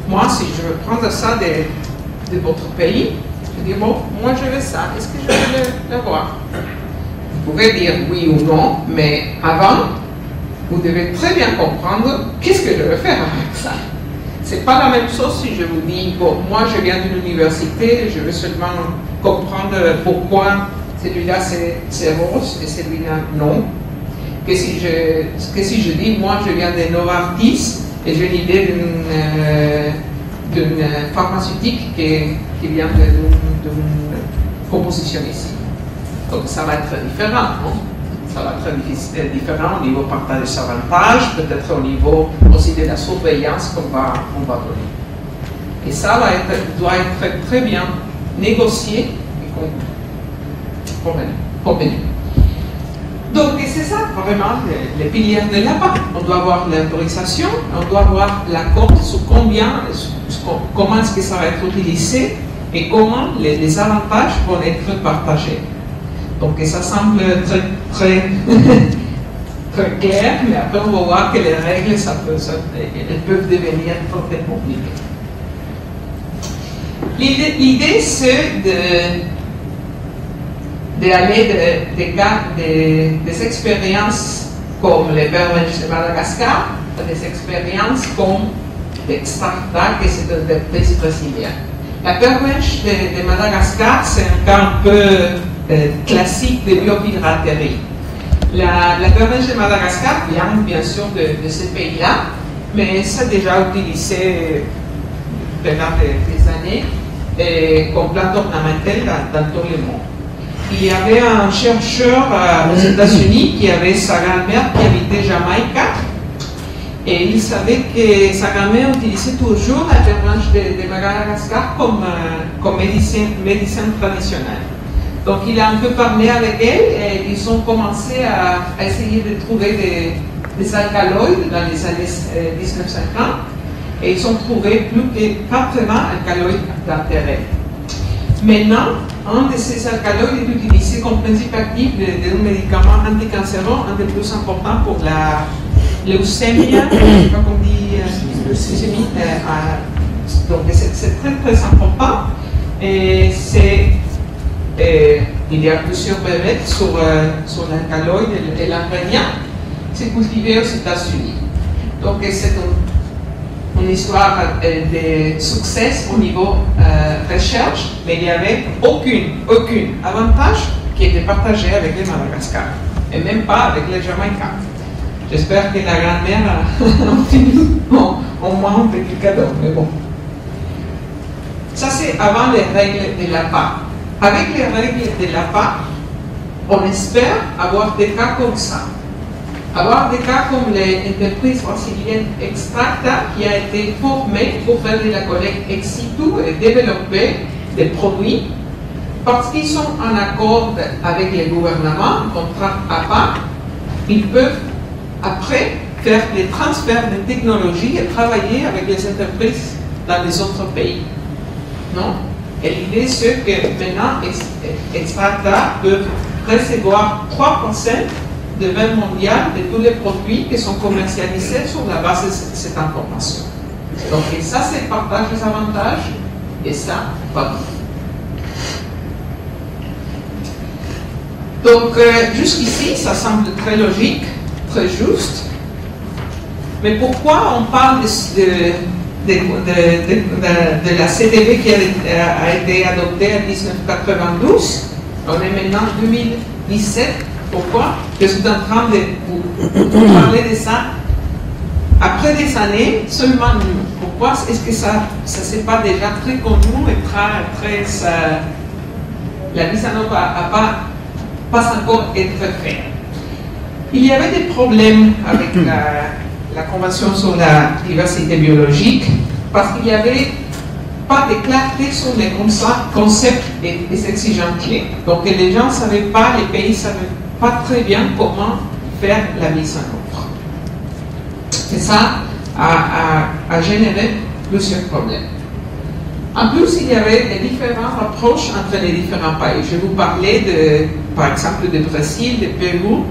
moi si je veux prendre ça de votre pays, je dis bon, moi je veux ça, est-ce que je veux l'avoir? Vous pouvez dire oui ou non, mais avant, vous devez très bien comprendre qu'est-ce que je veux faire avec ça. C'est pas la même chose si je vous dis, bon, moi je viens d'une université, je veux seulement comprendre pourquoi celui-là c'est rose et celui-là non. Que si je dis, moi je viens de Novartis et j'ai l'idée d'une pharmaceutique qui vient d'une composition ici. Donc ça va être différent, non? ça va être différent au niveau partage des avantages, peut-être au niveau aussi de la surveillance qu'on va donner. Et ça doit être très bien négocié et convenu. Donc, c'est ça vraiment les piliers de l'APA. On doit avoir l'autorisation, on doit avoir l'accord sur comment est-ce que ça va être utilisé et comment les avantages vont être partagés. Donc, ça semble très clair, mais après on va voir que les règles, elles peuvent devenir très compliquées. L'idée, c'est d'aller des expériences comme les Berges de Madagascar à des expériences comme Extracta, qui c'est une entreprise brésilienne. La Berge de Madagascar, c'est un cas un peu classique de biopiraterie. La Berge de Madagascar vient bien sûr de ce pays-là, mais c'est déjà utilisé pendant des années comme plante ornementale dans tout le monde. Il y avait un chercheur aux États-Unis qui avait sa grand-mère qui habitait Jamaïque et il savait que sa grand-mère utilisait toujours la berge de Madagascar comme médecin traditionnel. Donc il a un peu parlé avec elle et ils ont commencé à essayer de trouver des alcaloïdes dans les années 1950 et ils ont trouvé plus que 80 alcaloïdes d'intérêt. Maintenant, un de ces alcaloïdes est utilisé comme principe actif d'un médicament anticancéreux, un des plus importants pour la leucémie, je ne sais pas comment on dit, leucémie. Donc c'est très très important. Et il y a plusieurs brevets sur l'alcaloïde et l'ingrédient. C'est cultivé aux États-Unis. Donc c'est une histoire de succès au niveau recherche, mais il n'y avait aucun avantage qui était partagé avec les Madagascar, et même pas avec les Jamaïcains. J'espère que la grand-mère a obtenu au moins un petit cadeau, mais bon. Ça, c'est avant les règles de l'APA. Avec les règles de l'APA, on espère avoir des cas comme ça. Avoir des cas comme l'entreprise brésilienne Extracta qui a été formée pour faire de la collecte ex situ et développer des produits parce qu'ils sont en accord avec les gouvernements, contrat APA, ils peuvent après faire des transferts de technologies et travailler avec les entreprises dans les autres pays. Non? Et l'idée c'est que maintenant Extracta peut recevoir 3% de vin mondial de tous les produits qui sont commercialisés sur la base de cette information. Donc, et ça, c'est partage des avantages, et ça, pas du tout. Donc, jusqu'ici, ça semble très logique, très juste. Mais pourquoi on parle de la CDB qui a été adoptée en 1992? On est maintenant en 2017. Pourquoi? Je suis en train de vous parler de ça après des années seulement nous. Pourquoi est-ce que ça c'est pas déjà très connu et très la mise en œuvre n'a pas encore été faite? Il y avait des problèmes avec la Convention sur la diversité biologique parce qu'il n'y avait pas de clarté sur les concepts et les exigences clés. Donc les gens ne savaient pas, les pays ne savaient pas très bien comment faire la mise en œuvre. Et ça a généré plusieurs problèmes. En plus, il y avait des différentes approches entre les différents pays. Je vous parlais par exemple, du Brésil, du Pérou.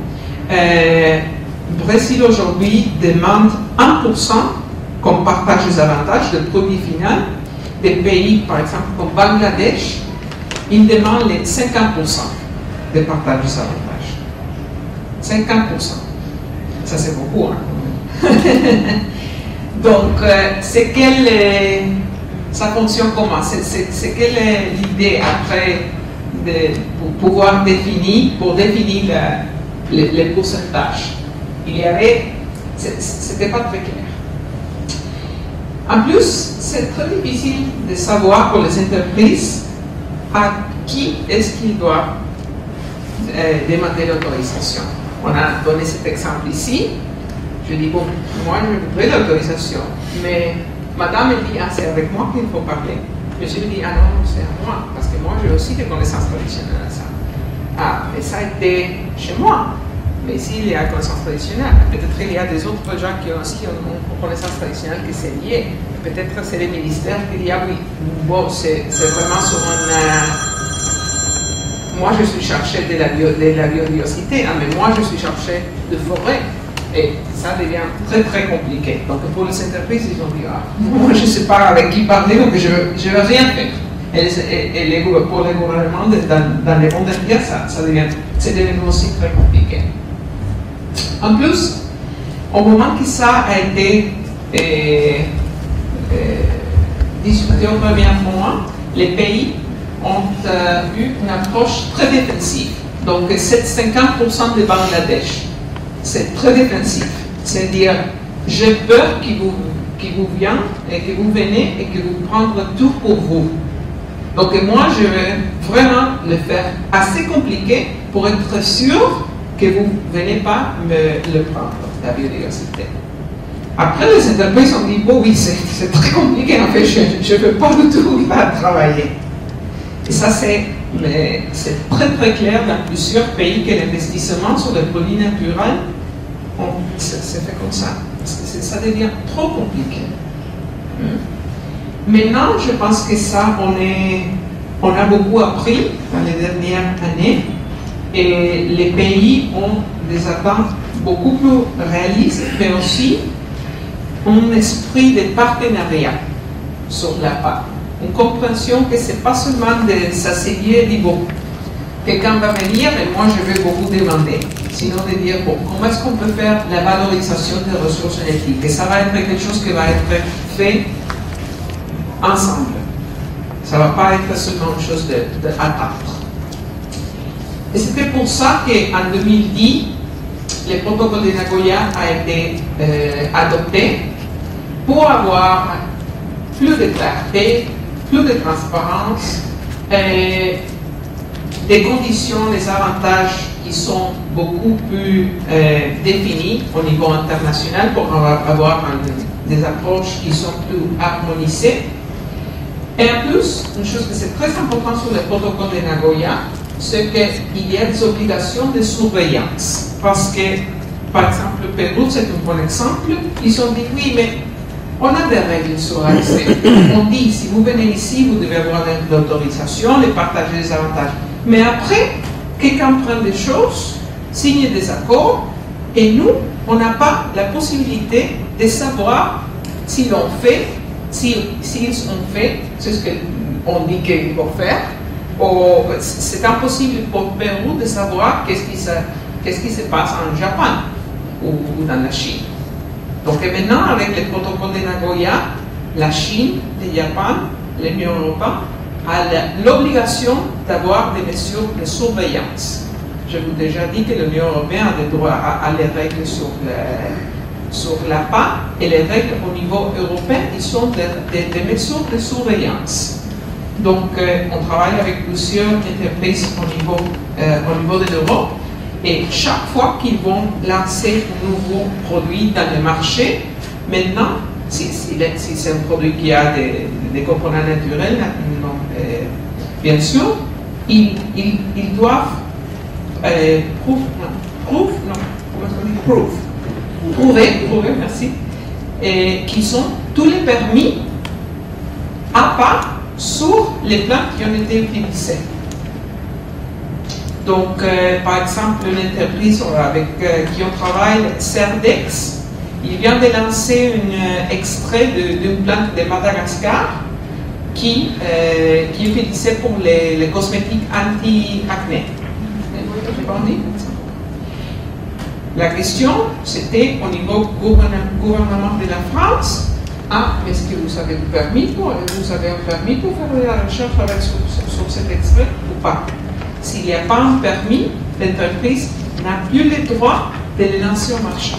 Le Brésil aujourd'hui demande 1% comme partage des avantages de produit final. Des pays, par exemple, comme Bangladesh, ils demandent les 50% de partage des avantages. 50%. Ça, c'est beaucoup. Hein? Donc, ça fonctionne comment? C'est quelle est l'idée après pour pouvoir définir les pourcentages? C'était pas très clair. En plus, c'est très difficile de savoir pour les entreprises à qui est-ce qu'ils doivent demander l'autorisation. on a donné cet exemple ici. Je dis, bon, moi je voudrais l'autorisation, mais madame me dit, ah, c'est avec moi qu'il faut parler. Monsieur me dit, ah non, c'est à moi, parce que moi j'ai aussi des connaissances traditionnelles à ça. Ah, mais ça a été chez moi. Mais ici, il y a connaissances traditionnelles. Peut-être qu'il y a des autres gens qui ont aussi une connaissance traditionnelle qui c'est lié. Peut-être que c'est les ministères qui disent, ah oui, bon, c'est vraiment sur moi, je suis cherché de la biodiversité, hein, mais moi, je suis cherché de forêt. Et ça devient très, très compliqué. Donc, pour les entreprises, ils ont dit, ah, moi, je ne sais pas avec qui parler, donc je ne veux rien faire. Et pour les gouvernements, dans les mondes entiers, c'est devenu aussi très compliqué. En plus, au moment que ça a été discuté au premier moment, les pays ont eu une approche très défensive. Donc, 50% de Bangladesh, c'est très défensif. C'est-à-dire, j'ai peur que vous vienne et que vous venez et que vous preniez tout pour vous. Donc, moi, je vais vraiment le faire assez compliqué pour être sûr que vous ne venez pas me le prendre, la biodiversité. Après, les entreprises ont dit, bon, oui, c'est très compliqué, en fait, je ne peux pas du tout travailler. Et ça, c'est très très clair dans plusieurs pays que l'investissement sur les produits naturels, c'est fait comme ça. Parce que ça devient trop compliqué. Maintenant, je pense que ça, on a beaucoup appris dans les dernières années et les pays ont des attentes beaucoup plus réalistes, mais aussi un esprit de partenariat sur la PAC. Une compréhension que ce n'est pas seulement de s'asseoir et dire, bon, quelqu'un va venir et moi je vais beaucoup demander. Sinon de dire, bon, comment est-ce qu'on peut faire la valorisation des ressources énergétiques? Et ça va être quelque chose qui va être fait ensemble. Ça ne va pas être seulement une chose d'attendre. Et c'était pour ça qu'en 2010, le protocole de Nagoya a été adopté pour avoir plus de clarté, plus de transparence, des conditions, des avantages qui sont beaucoup plus définis au niveau international pour avoir des approches qui sont plus harmonisées. Et en plus, une chose que c'est très important sur le protocole de Nagoya, c'est qu'il y a des obligations de surveillance. Parce que, par exemple, le Pérou, c'est un bon exemple, ils ont dit oui, mais on a des règles sur l'accès. On dit, si vous venez ici, vous devez avoir l'autorisation, les partager les avantages. Mais après, quelqu'un prend des choses, signe des accords, et nous, on n'a pas la possibilité de savoir si l'on fait, s'ils ont fait, c'est ce qu'on dit qu'ils vont faire. C'est impossible pour le Pérou de savoir qu'est-ce qui se passe en Japon ou dans la Chine. Donc maintenant, avec le protocole de Nagoya, la Chine, le Japon, l'Union européenne a l'obligation d'avoir des mesures de surveillance. Je vous ai déjà dit que l'Union européenne a des droits à les règles sur la PAC et les règles au niveau européen, ils sont des mesures de surveillance. Donc, on travaille avec plusieurs entreprises au niveau de l'Europe et chaque fois qu'ils vont lancer un nouveau produit dans le marché, maintenant, si c'est un produit qui a des composants naturels, bien sûr, ils doivent prouver, merci, qu'ils ont tous les permis à part sur les plantes qui ont été utilisées. Donc, par exemple, l'entreprise avec qui on travaille, Cerdex, il vient de lancer un extrait d'une plante de Madagascar qui est utilisée pour les cosmétiques anti-acné. La question, c'était au niveau gouvernement de la France. Ah, est-ce que vous avez un permis pour faire la recherche sur cet extrait ou pas? S'il n'y a pas un permis, l'entreprise n'a plus le droit de le lancer au marché.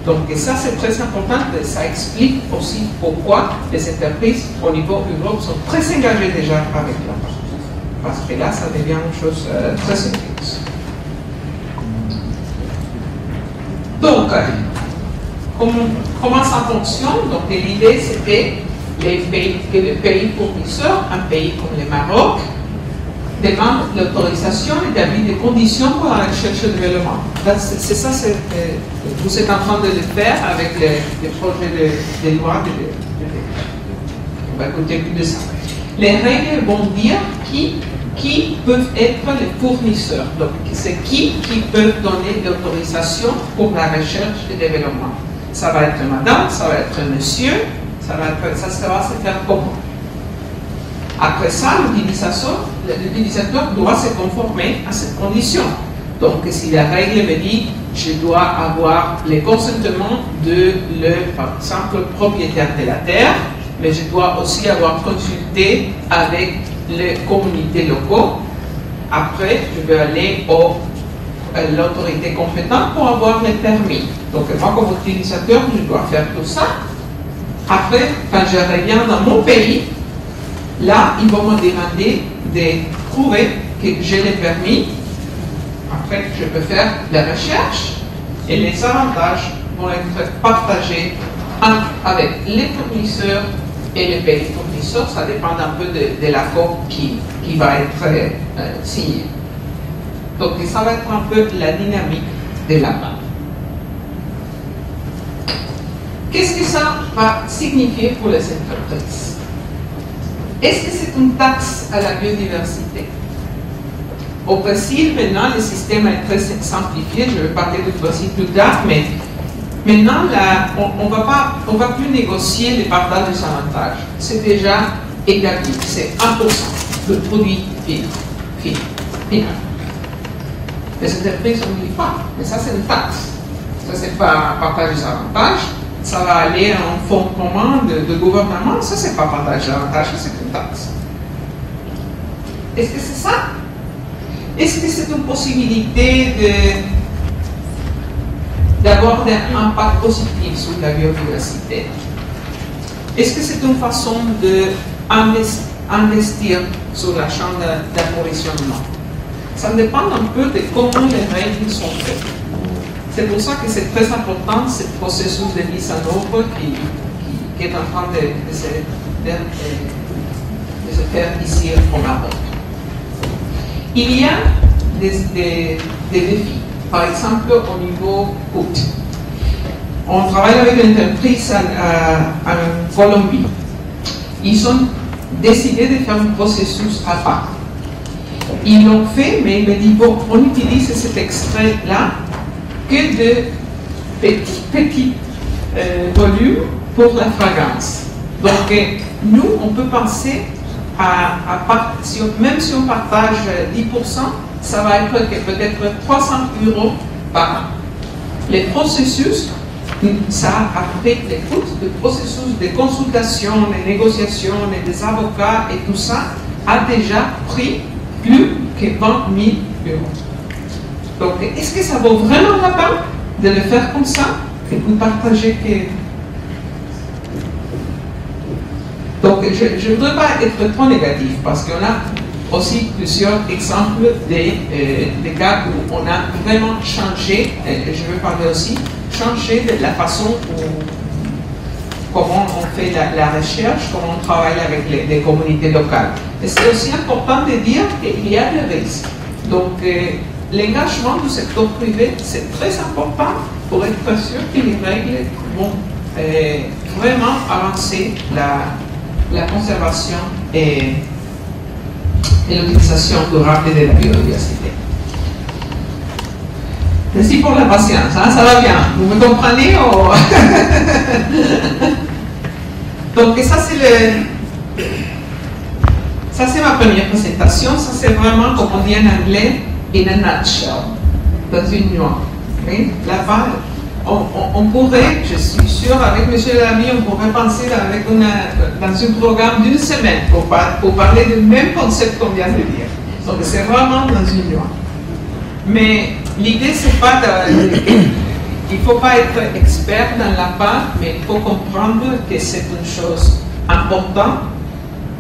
Donc ça c'est très important, ça explique aussi pourquoi les entreprises au niveau Europe sont très engagées déjà avec la PAC. Parce que là, ça devient une chose très sérieuse. comment ça fonctionne. Donc l'idée c'était que le pays fournisseur, un pays comme le Maroc, demande l'autorisation et d'établir des conditions pour la recherche et le développement. C'est ça que vous êtes en train de le faire avec les projets de loi. On va écouter plus de ça. Les règles vont dire qui peuvent être les fournisseurs. Donc, c'est qui peuvent donner l'autorisation pour la recherche et le développement. Ça va être madame, ça va être monsieur, ça va se faire comment. Après ça, l'utilisateur doit se conformer à cette condition. Donc, si la règle me dit je dois avoir le consentement de par exemple, propriétaire de la terre, mais je dois aussi avoir consulté avec les communautés locaux. Après, je vais aller à l'autorité compétente pour avoir les permis. Donc, moi, comme utilisateur, je dois faire tout ça. Après, quand je reviens dans mon pays, là, ils vont me demander de prouver que j'ai les permis. Après, je peux faire la recherche et les avantages vont être partagés avec les fournisseurs et les pays fournisseurs. Ça dépend un peu de l'accord qui va être signé. Donc, ça va être un peu la dynamique de la PAC. Qu'est-ce que ça va signifier pour les entreprises? Est-ce que c'est une taxe à la biodiversité? Au Brésil, maintenant, le système est très simplifié. Je vais parler du Brésil plus tard, mais maintenant, on ne va plus négocier le partage des avantages. C'est déjà établi. C'est 1% du produit final. Les entreprises ne disent pas, mais ça, c'est une taxe. Ça, c'est pas partage des avantages. Ça va aller en fonds commun de gouvernement. Ça, c'est pas partage des avantages, ça, c'est une taxe. Est-ce que c'est ça? Est-ce que c'est une possibilité d'avoir un impact positif sur la biodiversité? Est-ce que c'est une façon d'investir sur la chaîne d'approvisionnement? Ça dépend un peu de comment les règles sont faites. C'est pour ça que c'est très important ce processus de mise en œuvre qui est en train de se faire ici au Maroc. Il y a des défis, par exemple au niveau coût. On travaille avec une entreprise en Colombie. Ils ont décidé de faire un processus à part. Ils l'ont fait, mais ils me disent, bon, on utilise cet extrait-là que de petits volumes pour la fragrance. Donc, nous, on peut penser même si on partage 10%, ça va être peut-être 300 € par an. Les processus, ça affecte les coûts, le processus de consultation, de négociation, des avocats et tout ça a déjà pris plus que 20 000 €. Donc, est-ce que ça vaut vraiment la peine de le faire comme ça et vous partager que... Donc, je ne voudrais pas être trop négatif parce qu'on a aussi plusieurs exemples des cas où on a vraiment changé, et je veux parler aussi, changé de la façon comment on fait la recherche, comment on travaille avec les communautés locales. Et c'est aussi important de dire qu'il y a des risques. Donc, l'engagement du secteur privé, c'est très important pour être sûr que les règles vont vraiment avancer la conservation et l'utilisation durable de la biodiversité. Merci pour la patience, hein, ça va bien. Vous me comprenez Donc ça c'est ma première présentation. Ça c'est vraiment, comme on dit en anglais, in a nutshell, dans une nuance. Okay? Là-bas, on pourrait, je suis sûre, avec M. Lamy, on pourrait penser dans un programme d'une semaine pour parler du même concept qu'on vient de dire. Donc c'est vraiment dans une nuance. Mais l'idée, c'est pas il ne faut pas être expert dans la part, mais il faut comprendre que c'est une chose importante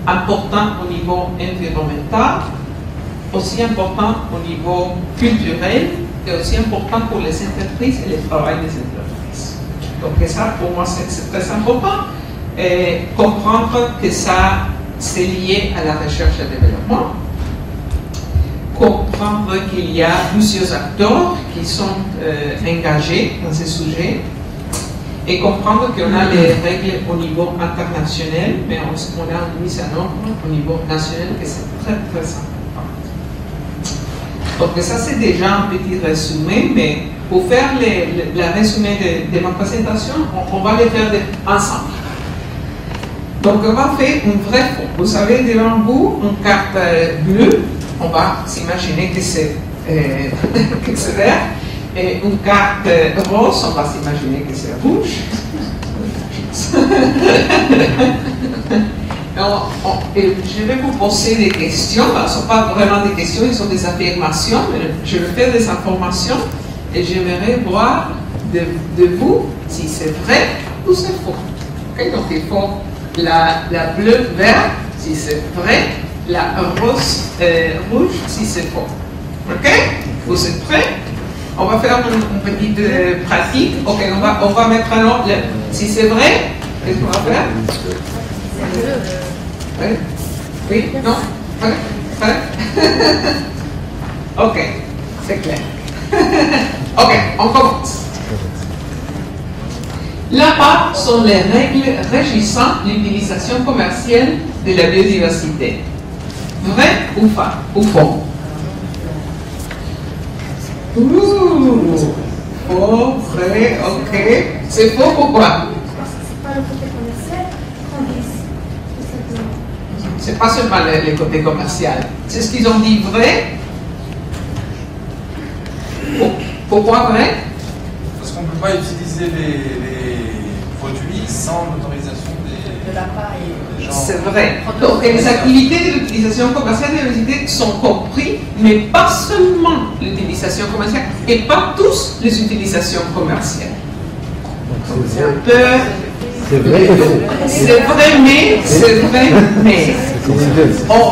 au niveau environnemental, aussi important au niveau culturel, et aussi important pour les entreprises et le travail des entreprises. Donc ça, pour moi, c'est très important. Et comprendre que ça, c'est lié à la recherche et développement. Comprendre qu'il y a plusieurs acteurs qui sont engagés dans ce sujet. Et comprendre qu'on a les règles au niveau international, mais on a une mise en œuvre au niveau national, que c'est très, très important. Donc ça, c'est déjà un petit résumé, mais pour faire le résumé de ma présentation, on va le faire ensemble. Donc on va faire une vraie faux. Vous avez devant vous une carte bleue, on va s'imaginer que c'est vert. Et une carte rose, on va s'imaginer que c'est rouge. Je vais vous poser des questions. Ce ne sont pas vraiment des questions, ils sont des affirmations. Mais je vais faire des informations et j'aimerais voir de vous si c'est vrai ou c'est faux. Okay? Donc il faut la bleue verte si c'est vrai, la rose rouge si c'est faux. Ok? Vous êtes prêts? On va faire une petite pratique. Ok, on va mettre alors si c'est vrai, qu'est-ce qu'on va faire? Oui? Oui? Non? Ok, c'est clair. Ok, on commence. Là-bas sont les règles régissant l'utilisation commerciale de la biodiversité. Vrai ou faux? Faux, vrai, ok. C'est faux, pourquoi? C'est pas le côté commercial qu'on dit. C'est pas seulement le côté commercial. C'est ce qu'ils ont dit vrai. Pourquoi vrai? Parce qu'on ne peut pas utiliser les produits sans l'autorisation de l'appareil. C'est vrai. Donc les activités de l'utilisation commerciale de la biodiversité sont comprises, mais pas seulement l'utilisation commerciale, et pas tous les utilisations commerciales. C'est un peu... C'est vrai, mais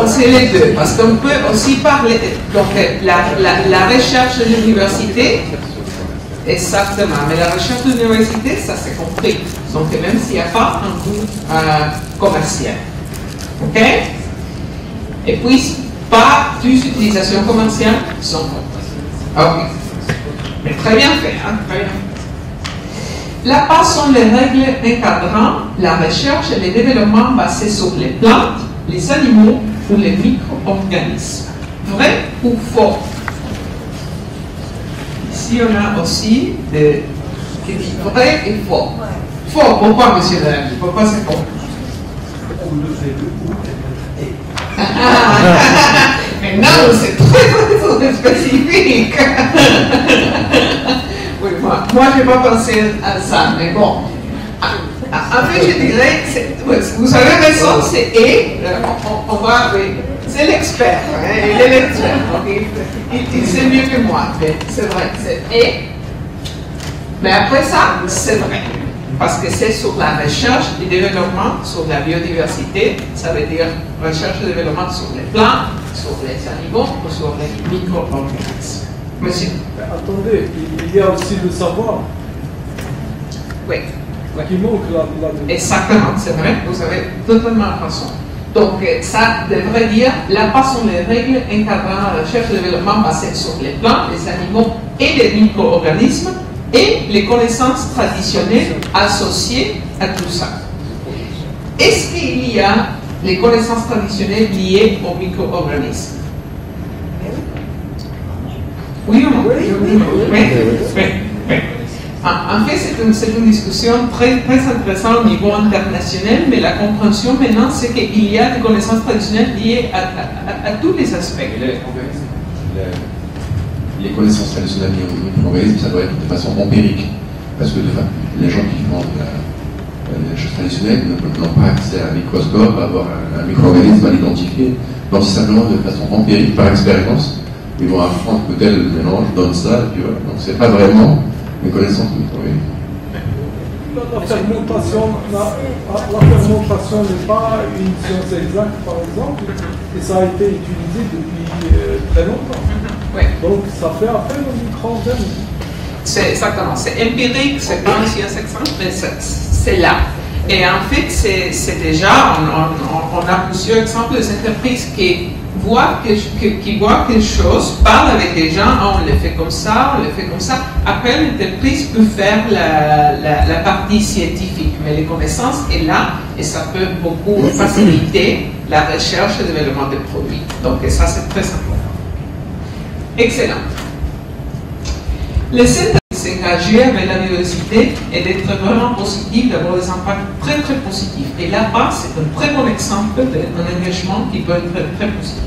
c'est les deux, parce qu'on peut aussi parler, donc la recherche de l'université, exactement, mais la recherche de l'université, ça c'est compris, donc même s'il n'y a pas un coût commercial, ok? Et puis, pas plus utilisations commerciales sont comprises. Ok, mais très bien fait, hein, très bien fait. Là-bas sont les règles encadrant la recherche et le développement basés sur les plantes, les animaux ou les micro-organismes. Vrai ou faux? Ici, on a aussi des qui disent vrai et faux. Faux, pourquoi, monsieur Delange? Pourquoi c'est faux? Maintenant, c'est très spécifique. Oui, moi je n'ai pas pensé à ça, mais bon. En fait, je dirais, vous avez raison, c'est on va, c'est l'expert, hein, il est l'expert, donc il sait mieux que moi, mais c'est vrai, c'est et. Mais après ça, c'est vrai, parce que c'est sur la recherche et développement, sur la biodiversité, ça veut dire recherche et développement sur les plantes, sur les animaux ou sur les micro-organismes. Monsieur. Attendez, il y a aussi le savoir. Oui. Qui manque là. Exactement, c'est vrai, vous avez totalement raison. Donc, ça devrait dire, là-bas sont les règles encadrant la recherche et le développement basées sur les plantes, les animaux et les micro-organismes et les connaissances traditionnelles associées à tout ça. Est-ce qu'il y a les connaissances traditionnelles liées aux micro-organismes? Oui ou non? Oui. En fait, c'est une discussion très intéressante au niveau international, mais la compréhension maintenant, c'est qu'il y a des connaissances traditionnelles liées à tous les aspects. Les connaissances traditionnelles liées au micro-organisme, ça doit être de façon empirique. Parce que les gens qui font la chose traditionnelle n'ont pas accès à un microscope, à avoir un micro-organisme à l'identifier. Donc c'est simplement de façon empirique, par expérience. Ils vont apprendre que tel mélange donne ça, et puis voilà. Donc c'est pas vraiment une connaissance du micro-organisme. La fermentation n'est pas une science exacte, par exemple, et ça a été utilisé depuis très longtemps. Ouais. Donc ça fait appel au micro-organisme. c'est exactement, c'est empirique, c'est pas une science exacte, mais c'est là. Et en fait, c'est déjà, on a plusieurs exemples d'entreprises qui voient quelque chose, parlent avec les gens, oh, on le fait comme ça, on le fait comme ça. Après, l'entreprise peut faire la partie scientifique, mais les connaissances est là et ça peut beaucoup faciliter la recherche et le développement des produits. Donc ça, c'est très important. Excellent. Les centres s'engager avec la biodiversité et d'être vraiment positif, d'avoir des impacts très très positifs. Et là-bas, c'est un très bon exemple d'un engagement qui peut être très positif.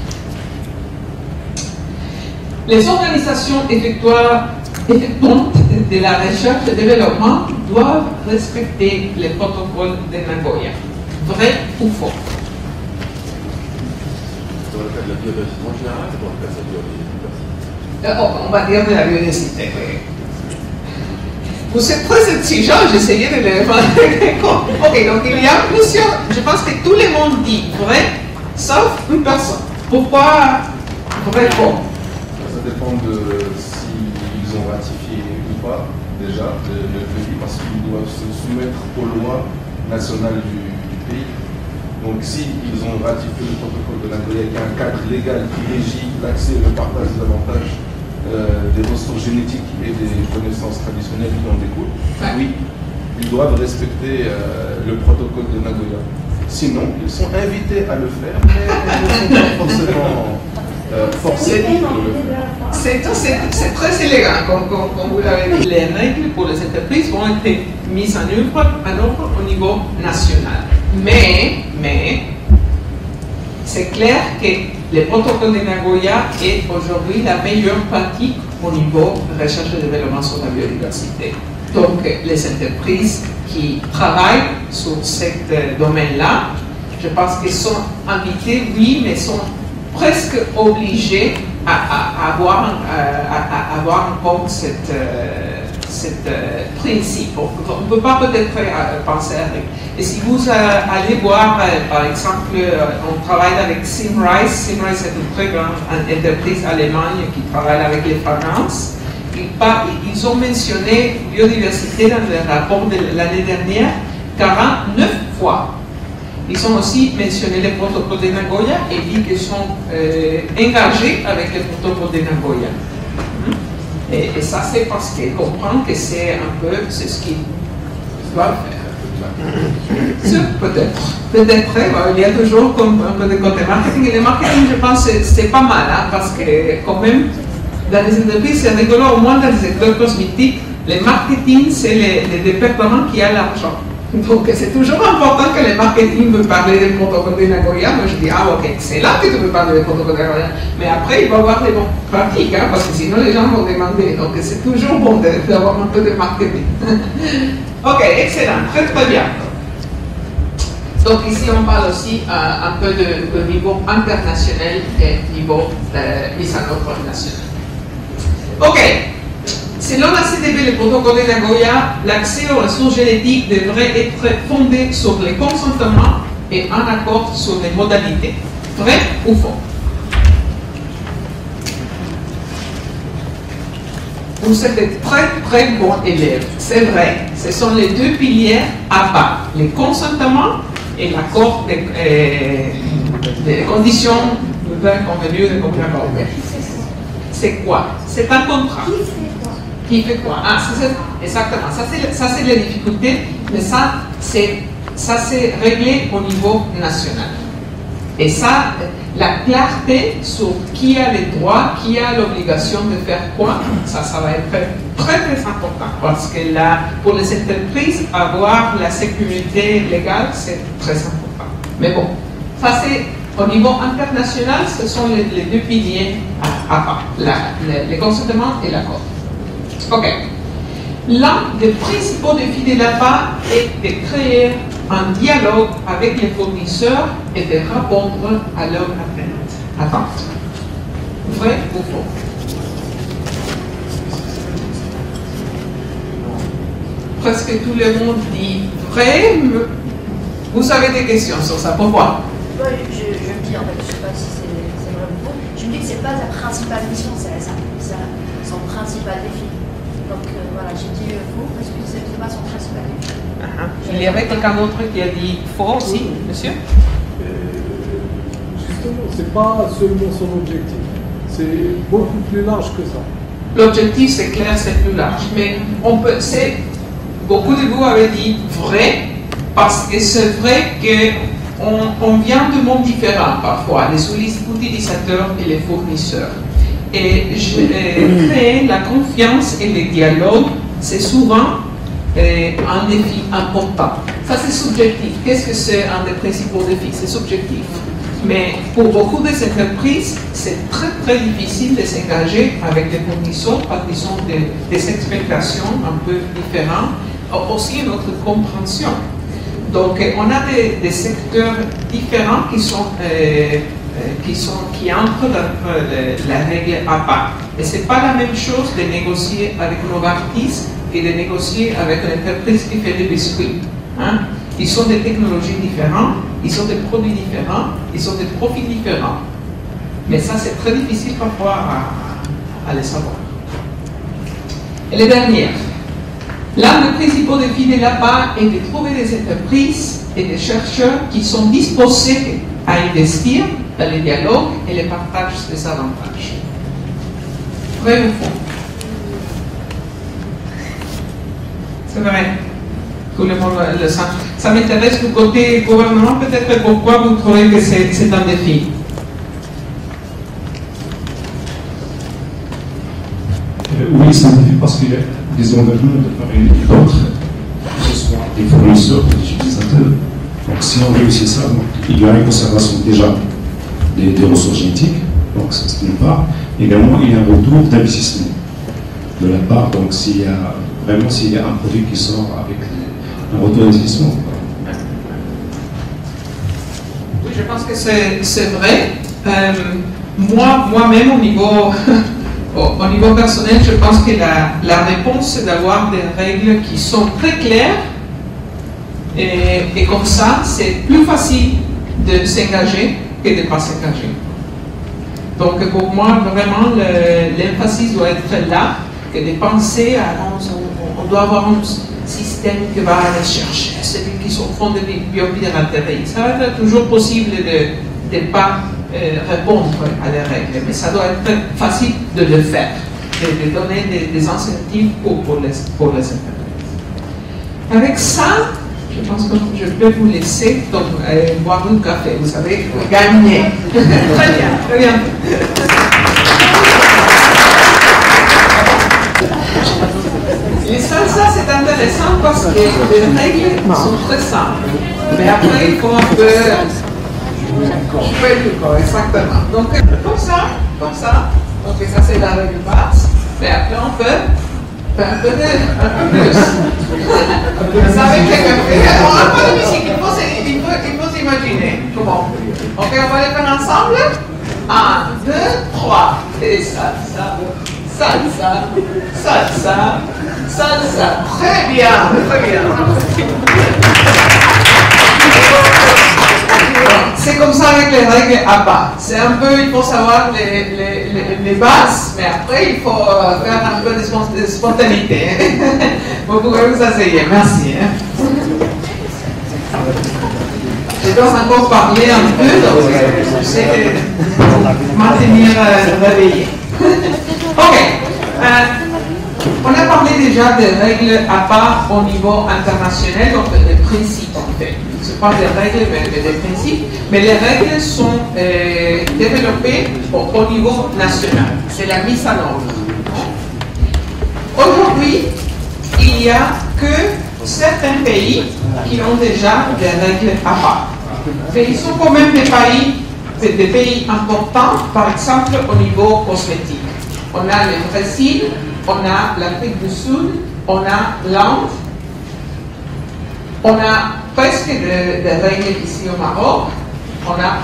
Les organisations effectuantes de la recherche et développement doivent respecter les protocoles de Nagoya. Vrai ou faux? Dans le cas de la biodiversité en général, c'est dans le cas de la biodiversité. On va dire de la biodiversité, oui. Vous êtes très exigeant, j'essayais de le faire. Ok, donc il y a plusieurs. Je pense que tout le monde dit vrai, sauf une personne. Pourquoi vrai faux? Ça dépend de s'ils ont ratifié ou pas, déjà, le pays, parce qu'ils doivent se soumettre aux lois nationales du pays. Donc, s'ils ont ratifié le protocole de Nagoya, qui est un cadre légal qui régit l'accès et le partage des avantages des ressources génétiques et des connaissances traditionnelles qui en découlent, oui, ils doivent respecter le protocole de Nagoya. Sinon, ils sont invités à le faire, mais ils ne sont pas forcément forcés de le faire. C'est très élégant, comme vous l'avez dit. Les règles pour les entreprises vont être mises en œuvre au niveau national. Mais c'est clair que le protocole de Nagoya est aujourd'hui la meilleure pratique au niveau de recherche et développement sur la biodiversité. Donc, les entreprises qui travaillent sur ce domaine-là, je pense qu'elles sont invitées, oui, mais sont presque obligées à avoir en compte cet principe. On ne peut pas peut-être penser avec. Et si vous allez voir, par exemple, on travaille avec Symrise. Symrise est une très grande entreprise allemande qui travaille avec les fragrances. Ils ont mentionné biodiversité dans le rapport de l'année dernière 49 fois. Ils ont aussi mentionné le protocole de Nagoya et dit qu'ils sont engagés avec le protocole de Nagoya. Et ça, c'est parce qu'ils comprennent que c'est un peu ce qu'ils doivent faire. Peut-être, il y a toujours un peu de côté marketing. Et le marketing, je pense, c'est pas mal, hein, parce que quand même, dans les entreprises, c'est rigolo, au moins dans le secteur cosmétique, le marketing, c'est le département qui a l'argent. Donc c'est toujours important que le marketing veut parler du protocole de Nagoya. Moi je dis, ah ok, c'est là que tu veux parler du protocole de Nagoya. Mais après, il va y avoir des bonnes pratiques, hein, parce que sinon les gens vont demander. Donc c'est toujours bon d'avoir un peu de marketing. Ok, excellent, très très bien. Donc ici on parle aussi un peu de niveau international et niveau mise en œuvre nationale. Ok. Selon la CDB, le protocole de Nagoya, l'accès aux ressources génétiques devrait être fondé sur le consentement et en accord sur les modalités. Vrai ou faux? Vous êtes de très très bons élèves, c'est vrai. Ce sont les deux piliers à part, le consentement et l'accord des conditions de bien convenues de complément. C'est quoi? C'est un contrat. Qui fait quoi? Ah, exactement. Ça, c'est la difficulté, mais ça, c'est réglé au niveau national. Et ça, la clarté sur qui a les droits, qui a l'obligation de faire quoi, ça va être très, très important. Parce que là, pour les entreprises, avoir la sécurité légale, c'est très important. Mais bon, ça, c'est au niveau international, ce sont les deux piliers à part, le consentement et l'accord. Ok. L'un des principaux défis de l'APA est de créer un dialogue avec les fournisseurs et de répondre à leurs attentes. Vrai ou faux? Presque tout le monde dit vrai. Vous avez des questions sur ça? Pourquoi? Je me dis, en fait, je ne sais pas si c'est vrai ou faux, je me dis que ce n'est pas sa principale mission, c'est son principal défi. Donc voilà, j'ai dit faux parce que c'était pas son principal défi. Il y avait quelqu'un d'autre qui a dit faux aussi, monsieur? Justement, c'est pas seulement son objectif, c'est beaucoup plus large que ça. L'objectif, c'est clair, c'est plus large, mais beaucoup de vous avez dit vrai, parce que c'est vrai qu'on vient de mondes différents parfois, les utilisateurs et les fournisseurs. Et créer la confiance et le dialogue, c'est souvent un défi important. Ça, c'est subjectif. Qu'est-ce que c'est un des principaux défis? C'est subjectif. Mais pour beaucoup des entreprises, c'est très très difficile de s'engager avec des fournisseurs parce qu'ils ont des expectations un peu différentes, aussi notre compréhension. Donc, on a des secteurs différents qui entrent dans la règle APA. Et ce n'est pas la même chose de négocier avec Novartis et de négocier avec une entreprise qui fait des biscuits. Hein? Ils sont des technologies différentes, ils ont des produits différents, ils ont des profils différents. Mais ça, c'est très difficile parfois à le savoir. Et les dernières. L'un des principaux défis de l'APA est de trouver des entreprises et des chercheurs qui sont disposés à investir dans le dialogue et le partage des avantages. Vrai ou faux? C'est vrai. Tout le monde le sait. Ça m'intéresse du côté gouvernement, peut-être pourquoi vous trouvez que c'est un défi? Oui, c'est un défi parce qu'il y a des engagements de part et d'autre, que ce soit des fournisseurs, des utilisateurs. Donc si on réussit ça, donc, il y a une conservation déjà des ressources génétiques, donc c'est une part. Également, il y a un retour d'investissement de la part, donc s'il y a un produit qui sort avec un retour d'investissement. Oui, je pense que c'est vrai. Moi-même, au niveau personnel, je pense que la réponse, c'est d'avoir des règles qui sont très claires et comme ça, c'est plus facile de s'engager que de ne pas s'engager. Donc pour moi, vraiment, l'emphasis doit être là, que de penser à on doit avoir un système qui va aller chercher celui qui sont fond de biopiraterie. Ça va être toujours possible de ne pas répondre à les règles, mais ça doit être facile de le faire, de donner des incentives pour les entreprises. Avec ça, je pense que je peux vous laisser donc, boire un café. Vous avez gagné. Très bien, très bien. Et ça c'est intéressant parce que les règles sont très simples. Mais après, il faut un peu... Je fais du corps, exactement. Donc, comme ça. Donc, ça, c'est la règle basse. Mais après, on peut faire un peu plus. Vous savez que on n'a pas de musique, il faut s'imaginer. Comment? Ok, on va les faire ensemble. 1, 2, 3. Et salsa. Salsa. Salsa. Salsa. Très bien, très bien. C'est comme ça avec les règles APA. C'est un peu, il faut savoir les bases, mais après il faut faire un peu de spontanéité. Vous pouvez vous asseoir. Merci. Je dois encore parler un peu, donc je sais maintenir réveillé. Ok. On a parlé déjà des règles APA au niveau international, donc des principes en fait. Ce ne sont pas des règles, mais des principes. Mais les règles sont développées au niveau national. C'est la mise en ordre. Aujourd'hui, il n'y a que certains pays qui ont déjà des règles APA. Mais ils sont quand même des pays importants, par exemple au niveau cosmétique. On a le Brésil, on a l'Afrique du Sud, on a l'Inde, on a presque des règles ici au Maroc, on a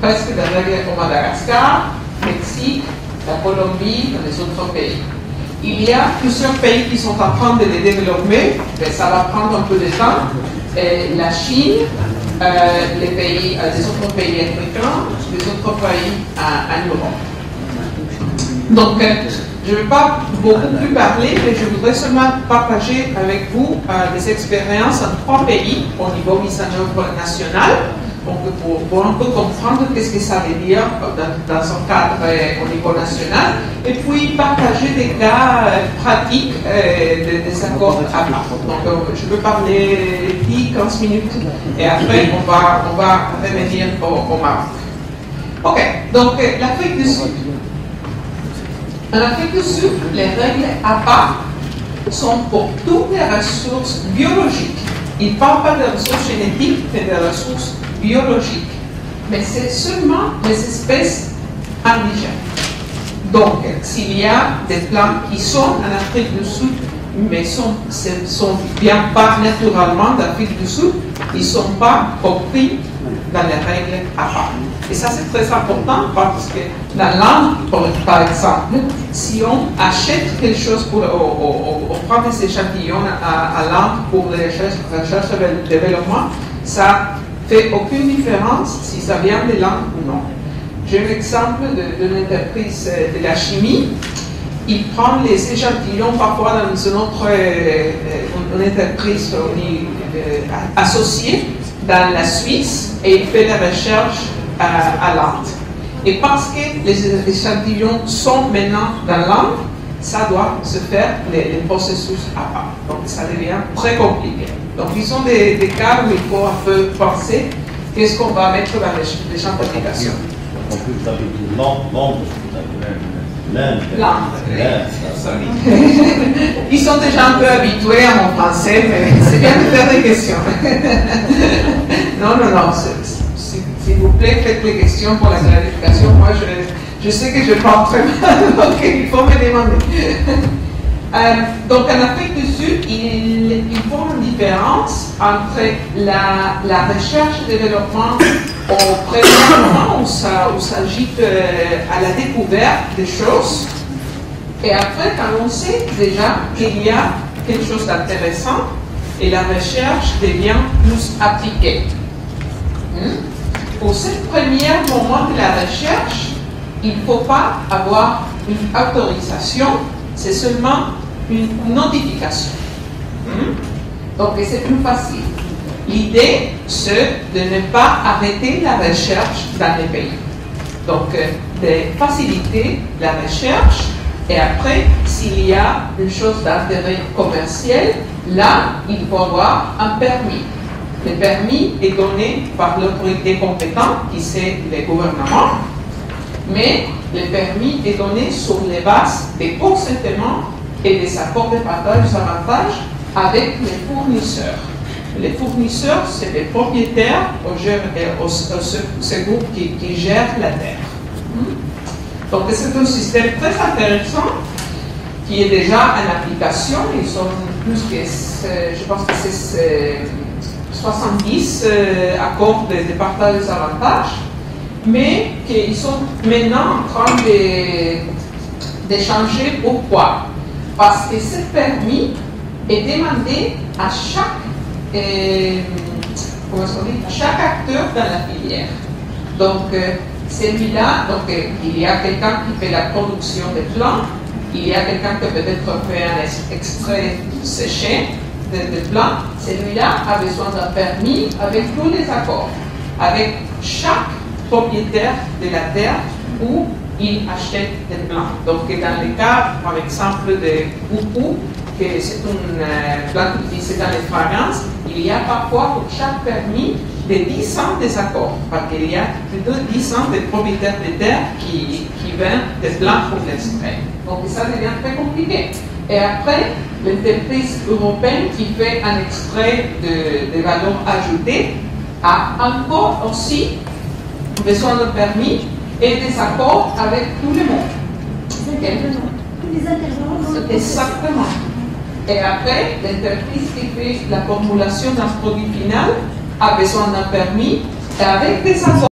presque des règles au Madagascar, Mexique, la Colombie, dans les autres pays. Il y a plusieurs pays qui sont en train de les développer, mais ça va prendre un peu de temps. Et la Chine, les autres pays africains, les autres pays en Europe. Donc, je ne vais pas beaucoup plus parler, mais je voudrais seulement partager avec vous des expériences en 3 pays au niveau mise en œuvre national, donc pour un peu comprendre qu'est-ce que ça veut dire dans un cadre au niveau national, et puis partager des cas pratiques des accords à part. Donc, je peux parler 10-15 minutes, et après on va revenir au Maroc. Ok, donc l'Afrique du Sud. En Afrique du Sud, les règles APA sont pour toutes les ressources biologiques. Ils ne parlent pas de ressources génétiques, mais de ressources biologiques. Mais c'est seulement les espèces indigènes. Donc, s'il y a des plantes qui sont en Afrique du Sud, mais ne viennent pas naturellement d'Afrique du Sud, ils ne sont pas compris dans les règles APA. Et ça, c'est très important parce que la langue, par exemple, si on achète quelque chose pour on prend des échantillons à langue pour les recherches et développement, ça ne fait aucune différence si ça vient de langue ou non. J'ai un exemple d'une entreprise de la chimie. Il prend les échantillons parfois dans une autre une entreprise associée dans la Suisse et il fait la recherche à l'Inde. Et parce que les échantillons sont maintenant dans l'Inde, ça doit se faire les processus à part. Donc ça devient très compliqué. Donc ils sont des cas où il faut un peu penser qu'est-ce qu'on va mettre dans les champs d'application. En plus, vous avez dit l'Inde. Ils sont déjà un peu habitués à mon français, mais c'est bien de faire des questions. Non, s'il vous plaît, faites des questions pour la clarification. Moi, je sais que je parle très mal, donc il faut me demander. Donc, en Afrique du Sud, il faut une différence entre la recherche et le développement au premier moment où il s'agit à la découverte des choses. Et après, quand on sait déjà qu'il y a quelque chose d'intéressant et la recherche devient plus appliquée. Pour ce premier moment de la recherche, il ne faut pas avoir une autorisation, c'est seulement une notification. Donc c'est plus facile. L'idée, c'est de ne pas arrêter la recherche dans les pays. Donc de faciliter la recherche et après, s'il y a une chose d'intérêt commercial, là, il faut avoir un permis. Le permis est donné par l'autorité compétente, qui c'est le gouvernement, mais le permis est donné sur les bases des consentements et des accords de partage d'avantages avec les fournisseurs. Les fournisseurs, c'est les propriétaires, ce groupe qui gère la terre. Donc c'est un système très intéressant qui est déjà en application. Ils sont plus que, je pense que c'est 70 accords de partage des avantages, mais qu'ils sont maintenant en train de changer. Pourquoi? Parce que ce permis est demandé à chaque acteur dans la filière. Donc, celui-là, il y a quelqu'un qui fait la production des plants, il y a quelqu'un qui peut-être fait un extrait séché de plants. Celui-là a besoin d'un permis avec tous les accords, avec chaque propriétaire de la terre où il achète des plants. Donc, dans le cas, par exemple, de Boupou, que c'est une plante utilisée dans les fragrances, il y a parfois pour chaque permis de 10 ans des accords, parce qu'il y a plus de 10 ans de propriétaires de terre qui vendent des plants pour l'extrait. Donc ça devient très compliqué. Et après, l'entreprise européenne qui fait un extrait de valeur ajoutée a encore aussi besoin de permis et des accords avec tout le monde. Les intervenants. Exactement. Et après, l'entreprise qui fait la formulation d'un produit final a besoin d'un permis et avec des accords.